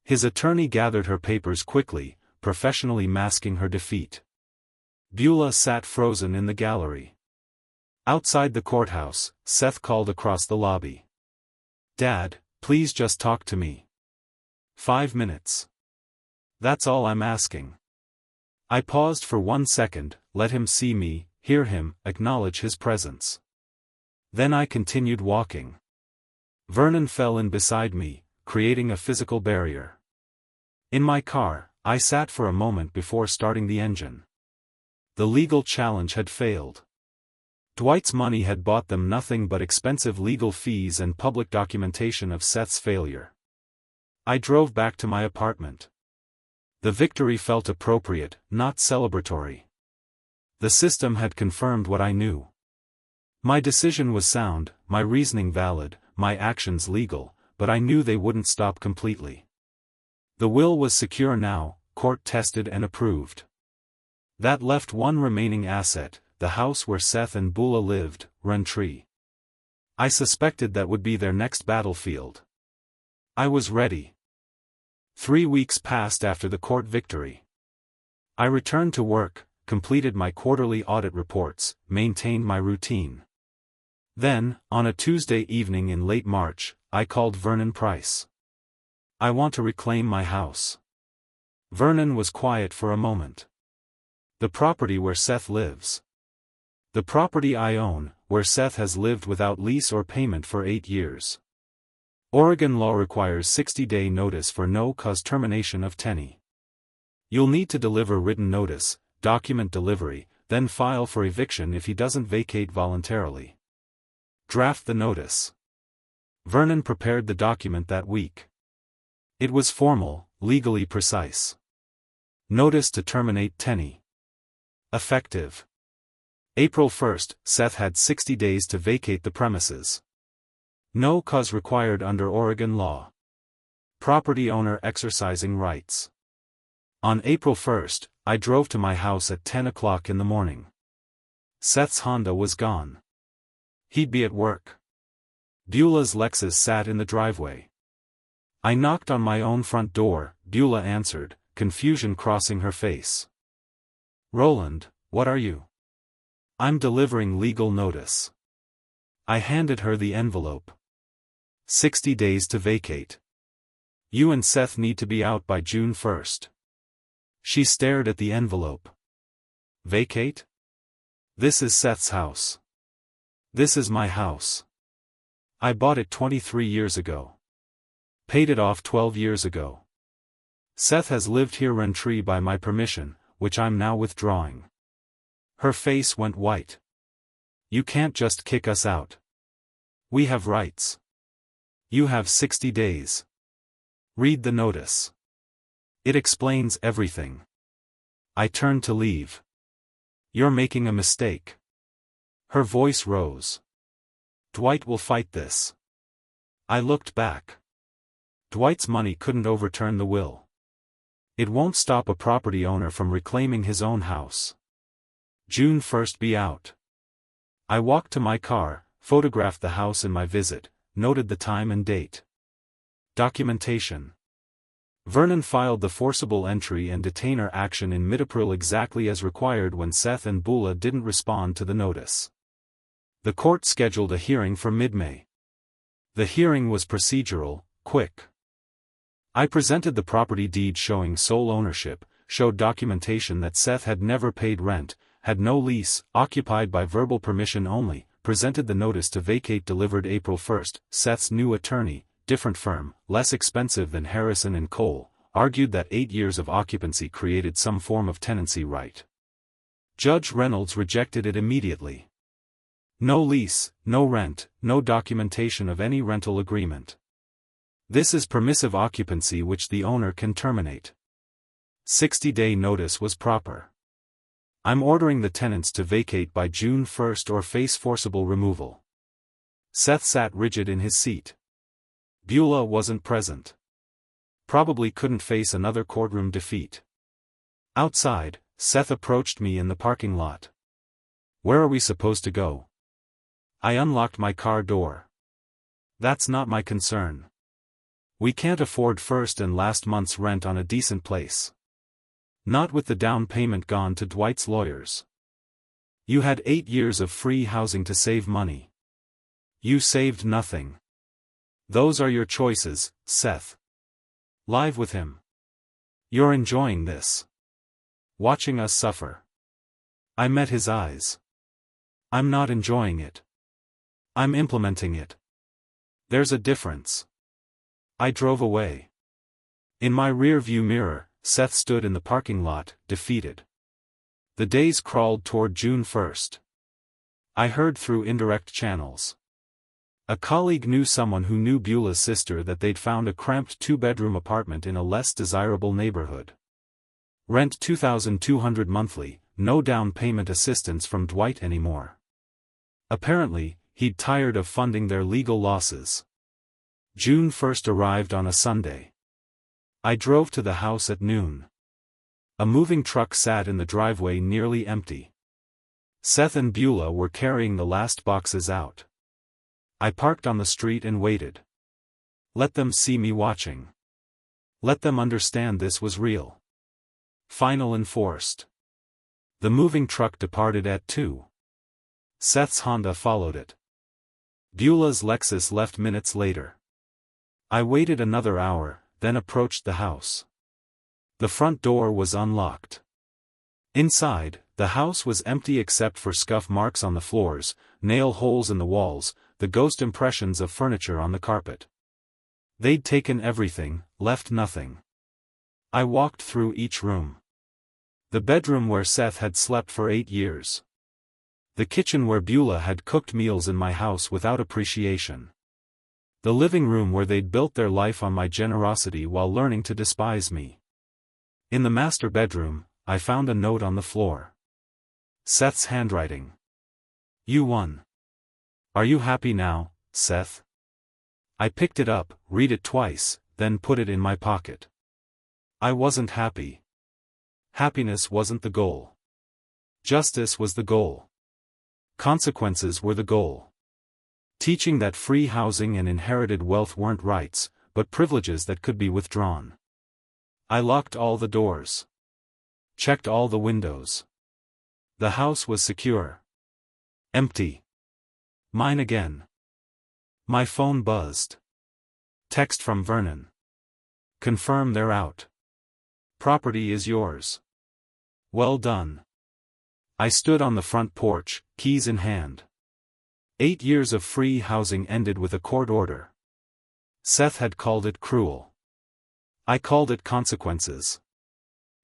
His attorney gathered her papers quickly, professionally masking her defeat. Beulah sat frozen in the gallery. Outside the courthouse, Seth called across the lobby. Dad, please just talk to me. 5 minutes. That's all I'm asking. I paused for 1 second, let him see me, hear him, acknowledge his presence. Then I continued walking. Vernon fell in beside me, creating a physical barrier. In my car, I sat for a moment before starting the engine. The legal challenge had failed. Dwight's money had bought them nothing but expensive legal fees and public documentation of Seth's failure. I drove back to my apartment. The victory felt appropriate, not celebratory. The system had confirmed what I knew. My decision was sound, my reasoning valid, my actions legal, but I knew they wouldn't stop completely. The will was secure now, court-tested and approved. That left one remaining asset, the house where Seth and Beulah lived, Runtree. I suspected that would be their next battlefield. I was ready. 3 weeks passed after the court victory. I returned to work, completed my quarterly audit reports, maintained my routine. Then, on a Tuesday evening in late March, I called Vernon Price. I want to reclaim my house. Vernon was quiet for a moment. The property where Seth lives. The property I own, where Seth has lived without lease or payment for 8 years. Oregon law requires 60-day notice for no-cause termination of tenure. You'll need to deliver written notice, document delivery, then file for eviction if he doesn't vacate voluntarily. Draft the notice. Vernon prepared the document that week. It was formal, legally precise. Notice to terminate tenure. Effective. April 1st, Seth had 60 days to vacate the premises. No cause required under Oregon law. Property owner exercising rights. On April 1st, I drove to my house at 10 o'clock in the morning. Seth's Honda was gone. He'd be at work. Beulah's Lexus sat in the driveway. I knocked on my own front door, Beulah answered, confusion crossing her face. Roland, what are you? I'm delivering legal notice. I handed her the envelope. 60 days to vacate. You and Seth need to be out by June 1st. She stared at the envelope. Vacate? This is Seth's house. This is my house. I bought it 23 years ago. Paid it off 12 years ago. Seth has lived here rent-free by my permission, which I'm now withdrawing. Her face went white. You can't just kick us out. We have rights. You have 60 days. Read the notice. It explains everything. I turned to leave. You're making a mistake. Her voice rose. Dwight will fight this. I looked back. Dwight's money couldn't overturn the will. It won't stop a property owner from reclaiming his own house. June 1st be out. I walked to my car, photographed the house in my visit, noted the time and date. Documentation. Vernon filed the forcible entry and detainer action in mid-April exactly as required when Seth and Beulah didn't respond to the notice. The court scheduled a hearing for mid-May. The hearing was procedural, quick. I presented the property deed showing sole ownership, showed documentation that Seth had never paid rent, had no lease, occupied by verbal permission only, presented the notice to vacate delivered April 1st. Seth's new attorney, different firm, less expensive than Harrison & Cole, argued that 8 years of occupancy created some form of tenancy right. Judge Reynolds rejected it immediately. No lease, no rent, no documentation of any rental agreement. This is permissive occupancy which the owner can terminate. 60-day notice was proper. I'm ordering the tenants to vacate by June 1st or face forcible removal. Seth sat rigid in his seat. Beulah wasn't present. Probably couldn't face another courtroom defeat. Outside, Seth approached me in the parking lot. Where are we supposed to go? I unlocked my car door. That's not my concern. We can't afford first and last month's rent on a decent place. Not with the down payment gone to Dwight's lawyers. You had 8 years of free housing to save money. You saved nothing. Those are your choices, Seth. Live with him. You're enjoying this. Watching us suffer. I met his eyes. I'm not enjoying it. I'm implementing it. There's a difference. I drove away. In my rear-view mirror, Seth stood in the parking lot, defeated. The days crawled toward June 1st. I heard through indirect channels. A colleague knew someone who knew Beulah's sister that they'd found a cramped 2-bedroom apartment in a less desirable neighborhood. Rent $2,200 monthly, no down payment assistance from Dwight anymore. Apparently, he'd tired of funding their legal losses. June 1st arrived on a Sunday. I drove to the house at noon. A moving truck sat in the driveway nearly empty. Seth and Beulah were carrying the last boxes out. I parked on the street and waited. Let them see me watching. Let them understand this was real. Final and forced. The moving truck departed at 2. Seth's Honda followed it. Beulah's Lexus left minutes later. I waited another hour, then approached the house. The front door was unlocked. Inside, the house was empty except for scuff marks on the floors, nail holes in the walls, the ghost impressions of furniture on the carpet. They'd taken everything, left nothing. I walked through each room. The bedroom where Seth had slept for 8 years. The kitchen where Beulah had cooked meals in my house without appreciation. The living room where they'd built their life on my generosity while learning to despise me. In the master bedroom, I found a note on the floor. Seth's handwriting. You won. Are you happy now, Seth? I picked it up, read it twice, then put it in my pocket. I wasn't happy. Happiness wasn't the goal. Justice was the goal. Consequences were the goal. teaching that free housing and inherited wealth weren't rights, but privileges that could be withdrawn. I locked all the doors. Checked all the windows. The house was secure. Empty. Mine again. My phone buzzed. Text from Vernon. Confirm they're out. Property is yours. Well done. I stood on the front porch, keys in hand. 8 years of free housing ended with a court order. Seth had called it cruel. I called it consequences.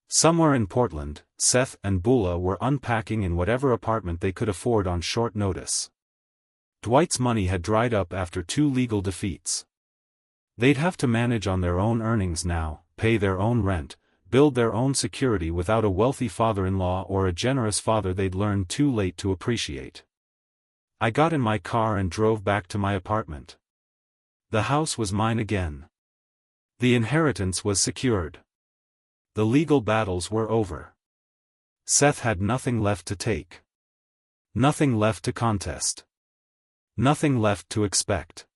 Somewhere in Portland, Seth and Beulah were unpacking in whatever apartment they could afford on short notice. Dwight's money had dried up after 2 legal defeats. They'd have to manage on their own earnings now, pay their own rent, build their own security without a wealthy father-in-law or a generous father they'd learned too late to appreciate. I got in my car and drove back to my apartment. The house was mine again. The inheritance was secured. The legal battles were over. Seth had nothing left to take. Nothing left to contest. Nothing left to expect.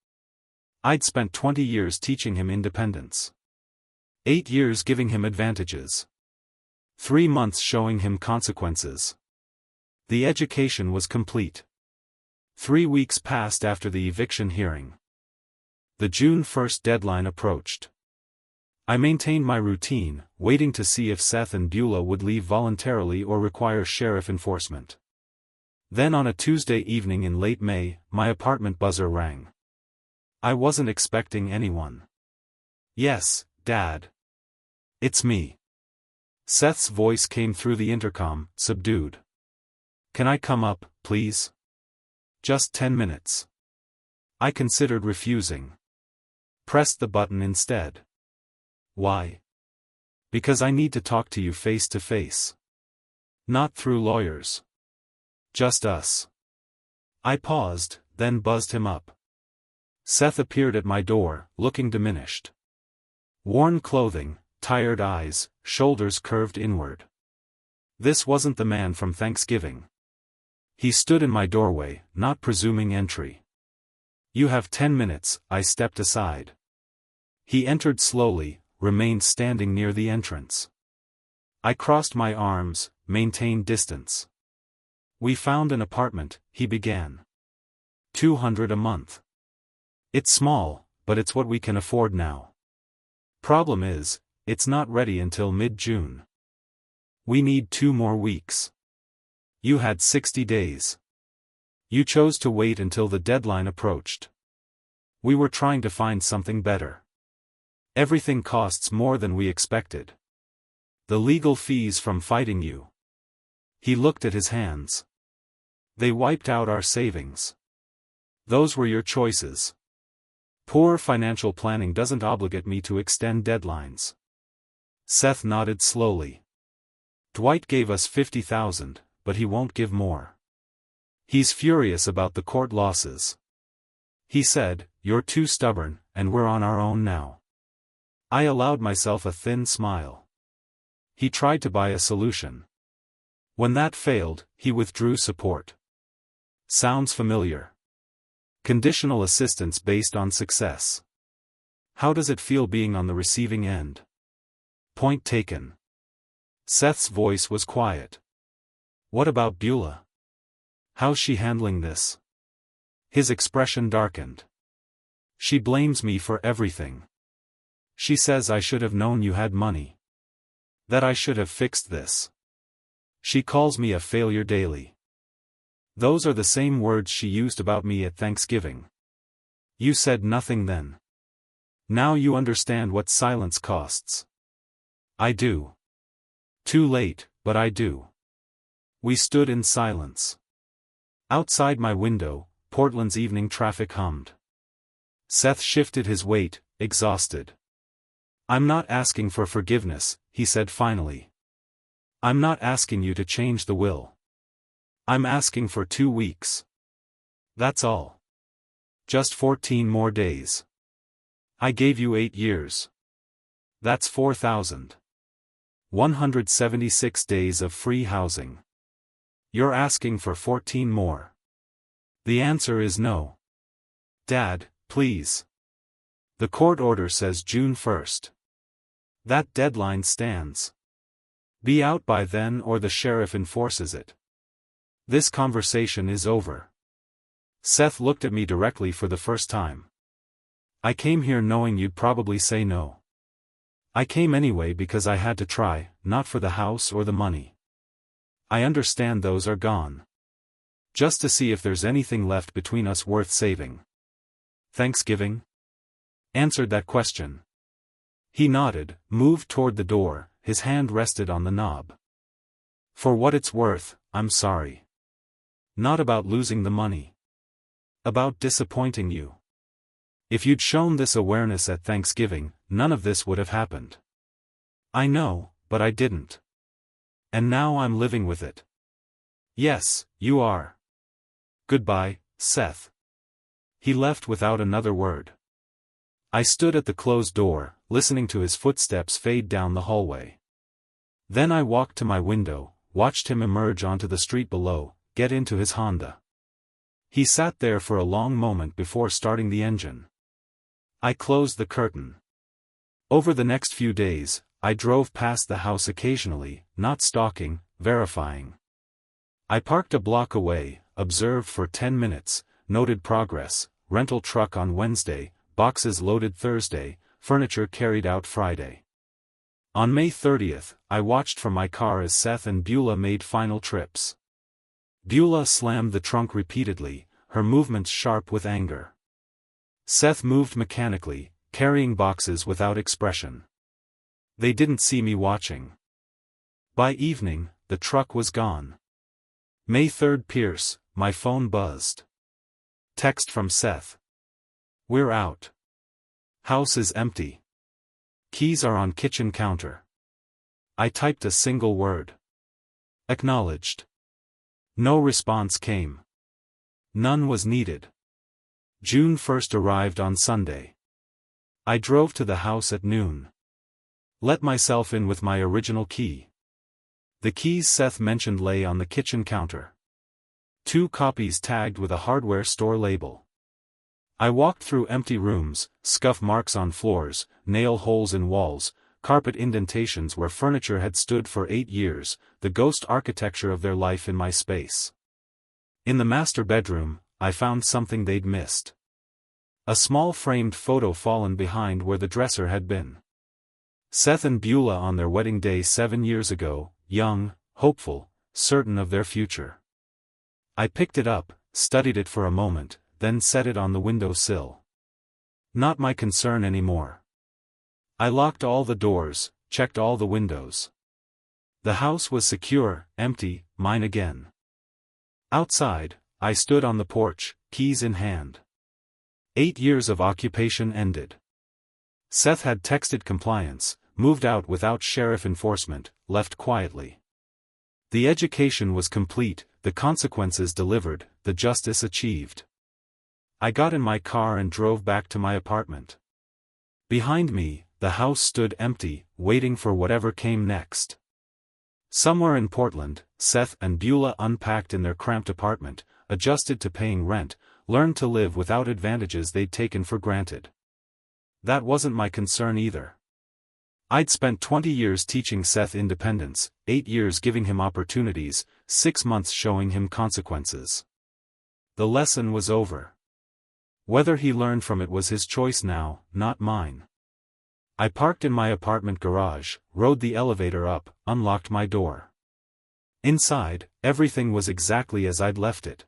I'd spent 20 years teaching him independence. 8 years giving him advantages. 3 months showing him consequences. The education was complete. 3 weeks passed after the eviction hearing. The June 1st deadline approached. I maintained my routine, waiting to see if Seth and Beulah would leave voluntarily or require sheriff enforcement. Then on a Tuesday evening in late May, my apartment buzzer rang. I wasn't expecting anyone. Yes, Dad. It's me. Seth's voice came through the intercom, subdued. Can I come up, please? Just 10 minutes. I considered refusing. Pressed the button instead. Why? Because I need to talk to you face to face. Not through lawyers. Just us. I paused, then buzzed him up. Seth appeared at my door, looking diminished. Worn clothing, tired eyes, shoulders curved inward. This wasn't the man from Thanksgiving. He stood in my doorway, not presuming entry. You have 10 minutes, I stepped aside. He entered slowly, remained standing near the entrance. I crossed my arms, maintained distance. We found an apartment, he began. $200 a month. It's small, but it's what we can afford now. Problem is, it's not ready until mid-June. We need 2 more weeks. You had 60 days. You chose to wait until the deadline approached. We were trying to find something better. Everything costs more than we expected. The legal fees from fighting you. He looked at his hands. They wiped out our savings. Those were your choices. Poor financial planning doesn't obligate me to extend deadlines. Seth nodded slowly. Dwight gave us $50,000, but he won't give more. He's furious about the court losses. He said, "You're too stubborn, and we're on our own now." I allowed myself a thin smile. He tried to buy a solution. When that failed, he withdrew support. Sounds familiar. Conditional assistance based on success. How does it feel being on the receiving end? Point taken. Seth's voice was quiet. What about Beulah? How's she handling this? His expression darkened. She blames me for everything. She says I should have known you had money. That I should have fixed this. She calls me a failure daily. Those are the same words she used about me at Thanksgiving. You said nothing then. Now you understand what silence costs. I do. Too late, but I do. We stood in silence. Outside my window, Portland's evening traffic hummed. Seth shifted his weight, exhausted. I'm not asking for forgiveness, he said finally. I'm not asking you to change the will. I'm asking for 2 weeks. That's all. Just 14 more days. I gave you 8 years. That's 4,176 days of free housing. You're asking for 14 more. The answer is no. Dad, please. The court order says June 1st. That deadline stands. Be out by then or the sheriff enforces it. This conversation is over. Seth looked at me directly for the first time. I came here knowing you'd probably say no. I came anyway because I had to try, not for the house or the money. I understand those are gone. Just to see if there's anything left between us worth saving. Thanksgiving? Answered that question. He nodded, moved toward the door, his hand rested on the knob. For what it's worth, I'm sorry. Not about losing the money. About disappointing you. If you'd shown this awareness at Thanksgiving, none of this would have happened. I know, but I didn't. And now I'm living with it. Yes, you are. Goodbye, Seth. He left without another word. I stood at the closed door, listening to his footsteps fade down the hallway. Then I walked to my window, watched him emerge onto the street below, get into his Honda. He sat there for a long moment before starting the engine. I closed the curtain. Over the next few days, I drove past the house occasionally, not stalking, verifying. I parked a block away, observed for 10 minutes, noted progress, rental truck on Wednesday, boxes loaded Thursday, furniture carried out Friday. On May 30th, I watched from my car as Seth and Beulah made final trips. Beulah slammed the trunk repeatedly, her movements sharp with anger. Seth moved mechanically, carrying boxes without expression. They didn't see me watching. By evening, the truck was gone. May 3rd, Pierce, my phone buzzed. Text from Seth. We're out. House is empty. Keys are on kitchen counter. I typed a single word. Acknowledged. No response came. None was needed. June 1st arrived on Sunday. I drove to the house at noon. Let myself in with my original key. The keys Seth mentioned lay on the kitchen counter. 2 copies tagged with a hardware store label. I walked through empty rooms, scuff marks on floors, nail holes in walls, carpet indentations where furniture had stood for 8 years, the ghost architecture of their life in my space. In the master bedroom, I found something they'd missed. A small framed photo fallen behind where the dresser had been. Seth and Beulah on their wedding day 7 years ago, young, hopeful, certain of their future. I picked it up, studied it for a moment, then set it on the window sill. Not my concern anymore. I locked all the doors, checked all the windows. The house was secure, empty, mine again. Outside, I stood on the porch, keys in hand. 8 years of occupation ended. Seth had texted compliance, moved out without sheriff enforcement, left quietly. The education was complete, the consequences delivered, the justice achieved. I got in my car and drove back to my apartment. Behind me, the house stood empty, waiting for whatever came next. Somewhere in Portland, Seth and Beulah unpacked in their cramped apartment, adjusted to paying rent, learned to live without advantages they'd taken for granted. That wasn't my concern either. I'd spent 20 years teaching Seth independence, 8 years giving him opportunities, 6 months showing him consequences. The lesson was over. Whether he learned from it was his choice now, not mine. I parked in my apartment garage, rode the elevator up, unlocked my door. Inside, everything was exactly as I'd left it.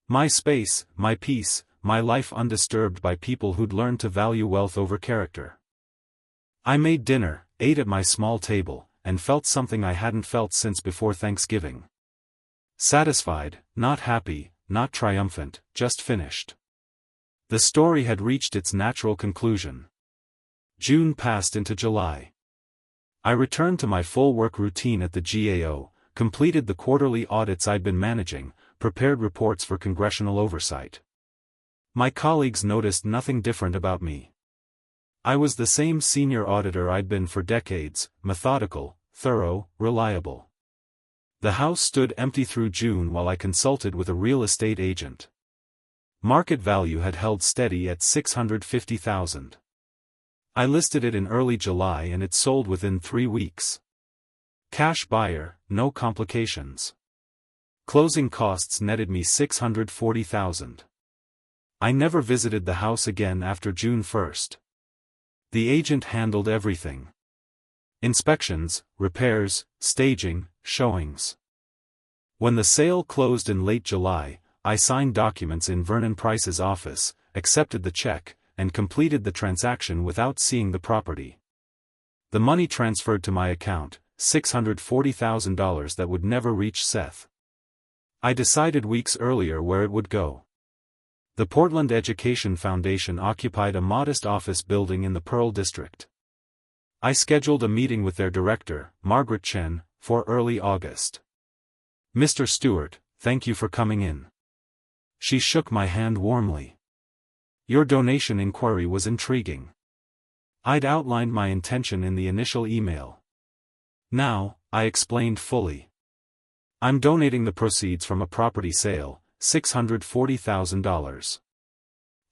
My space, my peace, my life undisturbed by people who'd learned to value wealth over character. I made dinner, ate at my small table, and felt something I hadn't felt since before Thanksgiving. Satisfied, not happy, not triumphant, just finished. The story had reached its natural conclusion. June passed into July. I returned to my full work routine at the GAO, completed the quarterly audits I'd been managing, prepared reports for congressional oversight. My colleagues noticed nothing different about me. I was the same senior auditor I'd been for decades, methodical, thorough, reliable. The house stood empty through June while I consulted with a real estate agent. Market value had held steady at $650,000. I listed it in early July and it sold within 3 weeks. Cash buyer, no complications. Closing costs netted me $640,000. I never visited the house again after June 1st. The agent handled everything. Inspections, repairs, staging, showings. When the sale closed in late July, I signed documents in Vernon Price's office, accepted the check, and completed the transaction without seeing the property. The money transferred to my account, $640,000 that would never reach Seth. I decided weeks earlier where it would go. The Portland Education Foundation occupied a modest office building in the Pearl District. I scheduled a meeting with their director, Margaret Chen, for early August. "Mr. Stewart, thank you for coming in." She shook my hand warmly. "Your donation inquiry was intriguing." I'd outlined my intention in the initial email. Now, I explained fully. I'm donating the proceeds from a property sale, $640,000.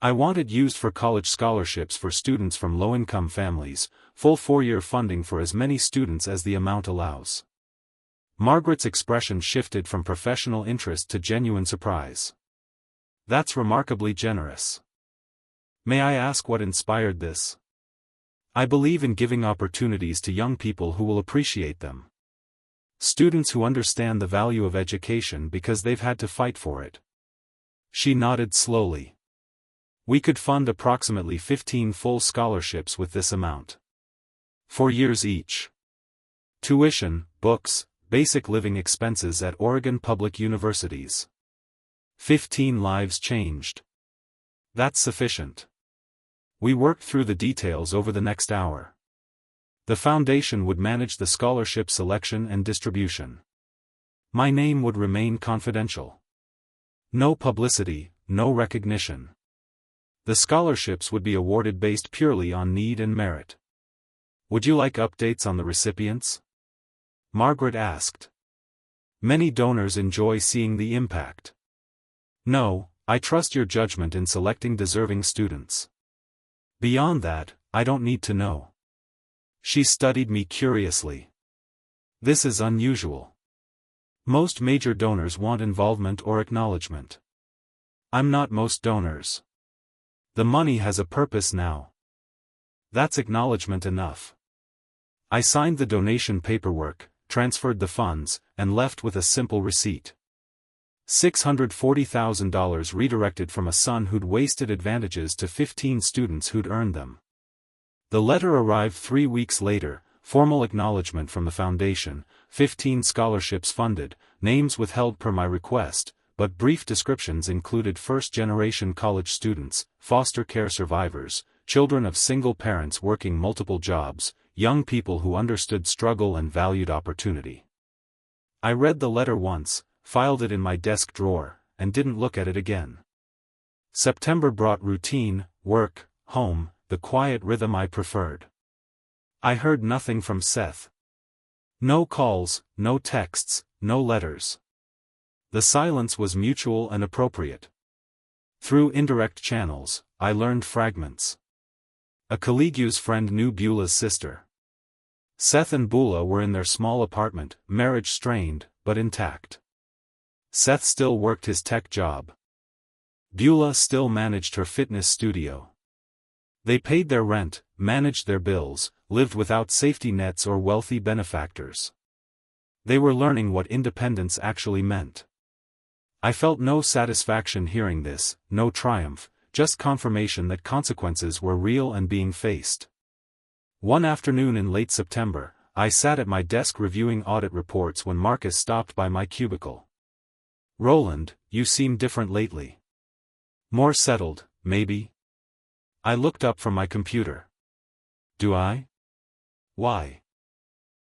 I want it used for college scholarships for students from low-income families, full 4-year funding for as many students as the amount allows. Margaret's expression shifted from professional interest to genuine surprise. "That's remarkably generous. May I ask what inspired this?" "I believe in giving opportunities to young people who will appreciate them. Students who understand the value of education because they've had to fight for it." She nodded slowly. "We could fund approximately 15 full scholarships with this amount. 4 years each. Tuition, books, basic living expenses at Oregon public universities. 15 lives changed. That's sufficient." We worked through the details over the next hour. The foundation would manage the scholarship selection and distribution. My name would remain confidential. No publicity, no recognition. The scholarships would be awarded based purely on need and merit. "Would you like updates on the recipients?" Margaret asked. "Many donors enjoy seeing the impact." "No, I trust your judgment in selecting deserving students. Beyond that, I don't need to know." She studied me curiously. "This is unusual. Most major donors want involvement or acknowledgement. I'm not most donors. The money has a purpose now. That's acknowledgement enough." I signed the donation paperwork, transferred the funds, and left with a simple receipt. $640,000 redirected from a son who'd wasted advantages to 15 students who'd earned them. The letter arrived 3 weeks later, formal acknowledgement from the foundation, 15 scholarships funded, names withheld per my request, but brief descriptions included first-generation college students, foster care survivors, children of single parents working multiple jobs, young people who understood struggle and valued opportunity. I read the letter once, filed it in my desk drawer, and didn't look at it again. September brought routine, work, home, the quiet rhythm I preferred. I heard nothing from Seth. No calls, no texts, no letters. The silence was mutual and appropriate. Through indirect channels, I learned fragments. A colleague's friend knew Beulah's sister. Seth and Beulah were in their small apartment, marriage strained, but intact. Seth still worked his tech job. Beulah still managed her fitness studio. They paid their rent, managed their bills, lived without safety nets or wealthy benefactors. They were learning what independence actually meant. I felt no satisfaction hearing this, no triumph, just confirmation that consequences were real and being faced. One afternoon in late September, I sat at my desk reviewing audit reports when Marcus stopped by my cubicle. "Roland, you seem different lately. More settled, maybe?" I looked up from my computer. "Do I? Why?"